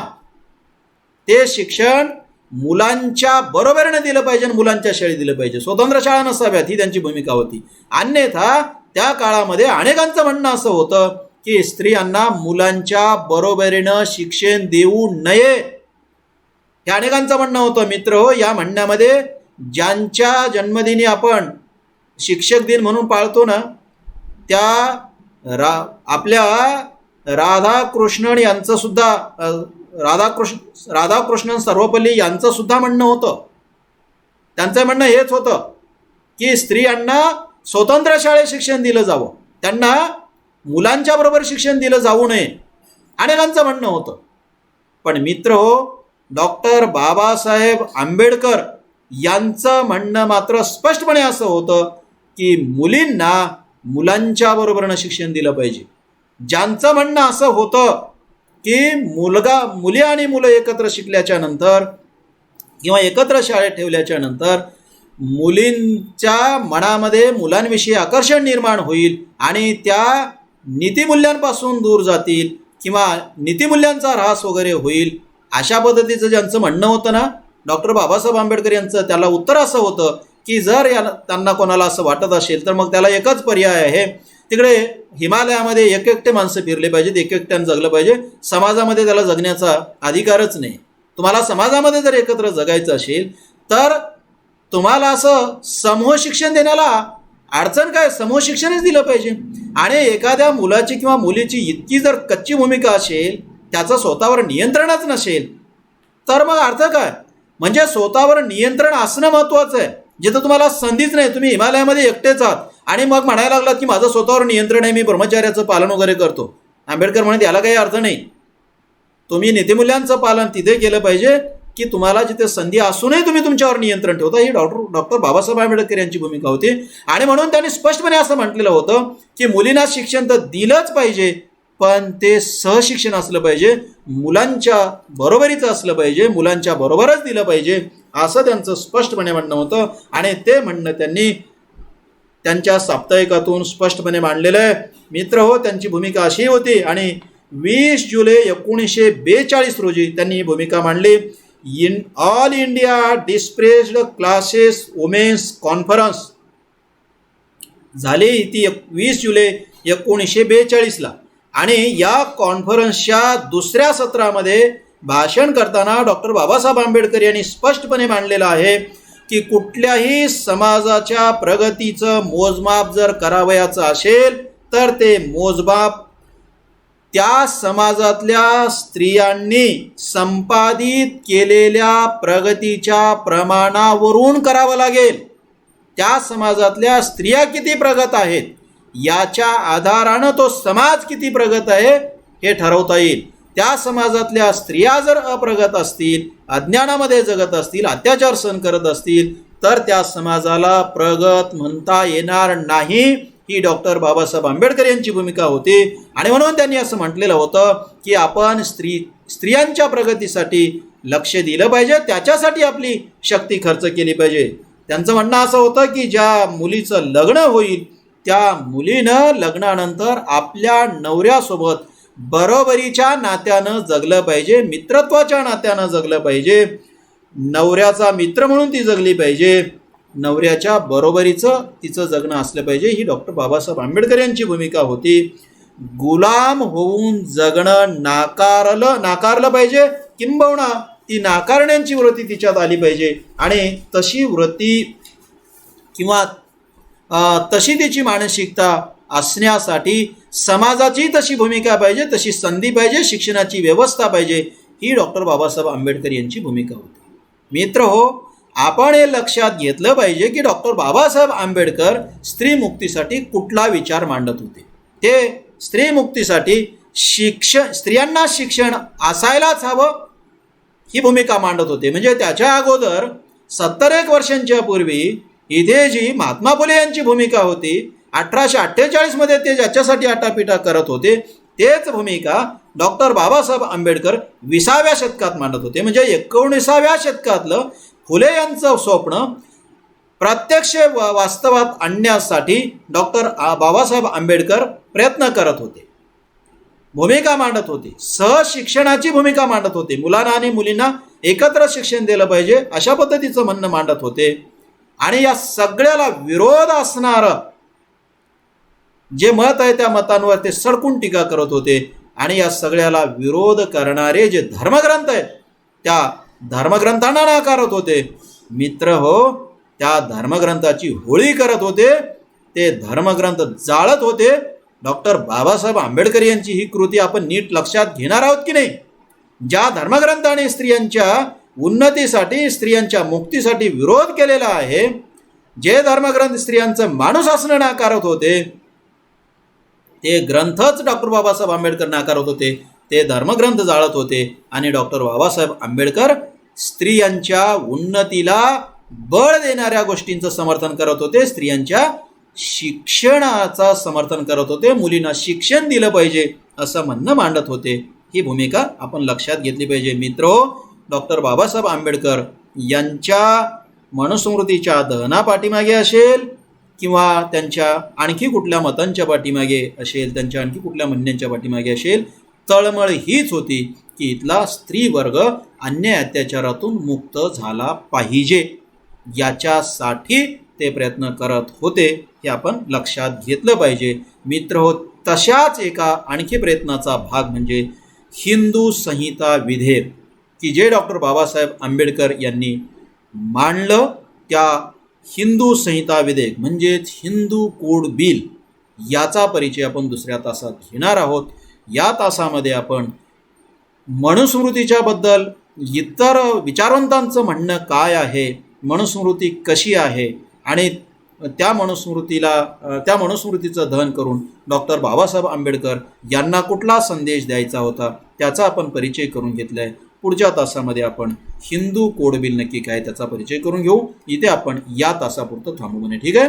ते शिक्षण मुलांच्या बरोबरीने दिलं पाहिजे, मुलांच्या शाळेत दिलं पाहिजे, स्वतंत्र शाळा नसाव्यात, ही त्यांची भूमिका होती. अन्यथा त्या काळामध्ये अनेकांचं म्हणणं असं होतं की स्त्रियांना मुलांच्या बरोबरीनं शिक्षण देऊ नये, हे अनेकांचं म्हणणं होतं. मित्र हो, या म्हणण्यामध्ये ज्यांच्या जन्मदिनी आपण शिक्षक दिन म्हणून पाळतो ना, त्या आपल्या राधाकृष्णन यांचं सुद्धा राधाकृष्णन सर्वपल्ली यांचं सुद्धा म्हणणं होतं. त्यांचं म्हणणं हेच होतं की स्त्रियांना स्वतंत्र शाळेत शिक्षण दिलं जावं, त्यांना मुलांच्या बरोबर शिक्षण दिलं जाऊ नये, अनेकांचं म्हणणं होतं. पण मित्र हो, डॉक्टर बाबासाहेब आंबेडकर यांचं म्हणणं मात्र स्पष्टपणे असं होतं की मुलींना मुलांच्या बरोबरीनं शिक्षण दिलं पाहिजे. ज्यांचं म्हणणं असं होतं की मुली आणि मुलं एकत्र शिकल्याच्या नंतर किंवा एकत्र शाळेत ठेवल्याच्या नंतर मुलींच्या मनामध्ये मुलांविषयी आकर्षण निर्माण होईल आणि त्या नीतिमूल्यांपासून दूर जातील किंवा नीतिमूल्यांचा ऱ्हास वगैरे होईल, अशा पद्धतीचं ज्यांचं म्हणणं होतं ना डॉक्टर बाबासाहेब आंबेडकर यांचं, त्याला उत्तर असं होतं की जर त्यांना कोणाला असं वाटत असेल तर मग त्याला एकच पर्याय आहे, तिकडे हिमालयामध्ये एकटे माणसं फिरले पाहिजेत, एकट्यानं जगलं पाहिजे, समाजामध्ये त्याला जगण्याचा अधिकारच नाही. तुम्हाला समाजामध्ये जर एकत्र जगायचं असेल तर तुम्हाला असं समूह शिक्षण देण्याला अडचण काय, समूह शिक्षणच दिलं पाहिजे. आणि एखाद्या मुलाची किंवा मुलीची इतकी जर कच्ची भूमिका असेल, त्याचं स्वतःवर नियंत्रणच नसेल, तर मग अर्थ काय, म्हणजे स्वतःवर नियंत्रण असणं महत्त्वाचं आहे. जिथं तुम्हाला संधीच नाही, तुम्ही हिमालयामध्ये एकटेच आहात आणि मग म्हणायला लागलात की माझं स्वतःवर नियंत्रण आहे, मी ब्रह्मचर्याचं पालन वगैरे करतो. आंबेडकर म्हणत याला काही अर्थ नाही. तुम्ही नीतिमूल्यांचं पालन तिथे केलं पाहिजे की तुम्हाला जिथे संधी असूनही तुम्ही तुमच्यावर नियंत्रण ठेवता. ही डॉक्टर बाबासाहेब आंबेडकर यांची भूमिका होती. आणि म्हणून त्यांनी स्पष्टपणे असं म्हटलेलं होतं की मुलींना शिक्षण तर दिलंच पाहिजे, पण ते सहशिक्षण असलं पाहिजे, मुलांच्या बरोबरीचं असलं पाहिजे, मुलांच्या बरोबरच दिलं पाहिजे, असं त्यांचं स्पष्टपणे म्हणणं होतं. आणि ते म्हणणं त्यांनी त्यांच्या साप्ताहिकातून स्पष्टपणे मांडलेलं आहे. मित्र हो, त्यांची भूमिका अशी होती. आणि 20 जुलै 1942 रोजी त्यांनी ही भूमिका मांडली. All India depressed classes women's conference झाली ती 20 जुलै 1942ला. आणि या कॉन्फरन्सच्या दुसऱ्या सत्रामध्ये भाषण करताना डॉक्टर बाबासाहेब आंबेडकर यांनी स्पष्टपणे मांडलेलं आहे की कुठल्याही समाजाच्या प्रगतीचं मोजमाप जर करावयाचं असेल तर ते मोजमाप त्या समाजातल्या स्त्रियांनी संपादित केलेल्या प्रगतीच्या प्रमाणावरून करावं लागेल. त्या समाजातल्या स्त्रिया किती प्रगत आहेत याच्या आधारानं तो समाज किती प्रगत आहे हे ठरवता येईल. त्या समाजातल्या स्त्रिया जर अप्रगत असतील, अज्ञानामध्ये जगत असतील, अत्याचार सहन करत असतील, तर त्या समाजाला प्रगत म्हणता येणार नाही. ही डॉक्टर बाबासाहेब आंबेडकर यांची भूमिका होती. आणि म्हणून त्यांनी असं म्हटलेलं होतं की आपण स्त्रियांच्या प्रगतीसाठी लक्ष दिलं पाहिजे, त्याच्यासाठी आपली शक्ती खर्च केली पाहिजे. त्यांचं म्हणणं असं होतं की ज्या मुलीचं लग्न होईल त्या मुलीनं लग्नानंतर आपल्या नवऱ्यासोबत बरोबरीच्या नात्यानं जगलं पाहिजे, मित्रत्वाच्या नात्यानं जगलं पाहिजे, नवऱ्याचा मित्र म्हणून ती जगली पाहिजे, नवऱ्याच्या बरोबरीचं तिचं जगणं असलं पाहिजे. ही डॉक्टर बाबासाहेब आंबेडकर यांची भूमिका होती. गुलाम होऊन जगणं नाकारलं पाहिजे, किंबहुना ती नाकारण्याची वृत्ती तिच्यात आली पाहिजे. आणि तशी वृत्ती किंवा तशी तिची मानसिकता असण्यासाठी समाजाची तशी भूमिका पाहिजे, तशी संधी पाहिजे, शिक्षणाची व्यवस्था पाहिजे. ही डॉक्टर बाबासाहेब आंबेडकर यांची भूमिका होती. मित्र हो, आपण हे लक्षात घेतलं पाहिजे की डॉक्टर बाबासाहेब आंबेडकर स्त्रीमुक्तीसाठी कुठला विचार मांडत होते. ते स्त्रीमुक्तीसाठी स्त्रियांना शिक्षण असायलाच हवं ही भूमिका मांडत होते. म्हणजे त्याच्या अगोदर 70 वर्षांच्या पूर्वी इथे जी महात्मा फुले यांची भूमिका होती 1848 मध्ये ते ज्याच्यासाठी आटापिटा करत होते तेच भूमिका डॉक्टर बाबासाहेब आंबेडकर 20व्या शतकात मांडत होते. म्हणजे 19व्या शतकातलं फुले यांचं स्वप्न प्रत्यक्ष वास्तवात आणण्यासाठी डॉक्टर बाबासाहेब आंबेडकर प्रयत्न करत होते, भूमिका मांडत होते, सहशिक्षणाची भूमिका मांडत होते. मुलांना आणि मुलींना एकत्र शिक्षण दिलं पाहिजे अशा पद्धतीचं म्हणणं मांडत होते. आणि या सगळ्याला विरोध असणारं जे मत आहे त्या मतांवर ते सडकून टीका करत होते. आणि या सगळ्याला विरोध करणारे जे धर्मग्रंथ आहेत त्या धर्मग्रंथांना नाकारत होते. मित्र हो, त्या धर्मग्रंथाची होळी करत होते, ते धर्मग्रंथ जाळत होते. डॉक्टर बाबासाहेब आंबेडकर यांची ही कृती आपण नीट लक्षात घेणार आहोत की नाही? ज्या धर्मग्रंथाने स्त्रियांच्या उन्नतीसाठी, स्त्रियांच्या मुक्तीसाठी विरोध केलेला आहे, जे धर्मग्रंथ स्त्रियांचं माणूस असणं नाकारत होते, ते ग्रंथच डॉक्टर बाबासाहेब आंबेडकर नाकारत होते, ते धर्मग्रंथ जाळत होते. आणि डॉक्टर बाबासाहेब आंबेडकर स्त्रियांच्या उन्नतीला बळ देणाऱ्या गोष्टींचं समर्थन करत होते, स्त्रियांच्या शिक्षणाचं समर्थन करत होते, मुलींना शिक्षण दिलं पाहिजे असं म्हणणं मांडत होते. ही भूमिका आपण लक्षात घेतली पाहिजे. मित्रो, डॉक्टर बाबासाहेब आंबेडकर यांच्या मनुस्मृतीच्या दहना पाठीमागे असेल किंवा त्यांच्या आणखी कुठल्या मतांच्या पाठीमागे असेल, त्यांच्या आणखी कुठल्या म्हणण्यांच्या पाठीमागे असेल, तळमळ हीच होती की इथला स्त्री वर्ग अन्याय अत्याचारातून मुक्त झाला पाहिजे, याच्यासाठी ते प्रयत्न करत होते. हे आपण लक्षात घेतलं पाहिजे. मित्र हो, तशाच एका आणखी प्रयत्नाचा भाग म्हणजे हिंदू संहिता विधेयक, की जे डॉक्टर बाबासाहेब आंबेडकर यांनी मांडलं. त्या हिंदू संहिता विधेयक म्हणजेच हिंदू कोड बिल, याचा परिचय आपण दुसऱ्या तासात घेणार आहोत. या तासामध्ये आपण मनुस्मृतीच्या बद्दल इतर विचारवंतांचं म्हणणं काय आहे, मनुस्मृती कशी आहे आणि त्या मनुस्मृतीचं दहन करून डॉक्टर बाबासाहेब आंबेडकर यांना कुठला संदेश द्यायचा होता त्याचा आपण परिचय करून घेतला आहे. पुढच्या तासामध्ये आपण हिंदू कोड बिल नक्की काय त्याचा परिचय करून घेऊ. इथे आपण या तासापुरतं थांबू म्हणे. ठीक आहे.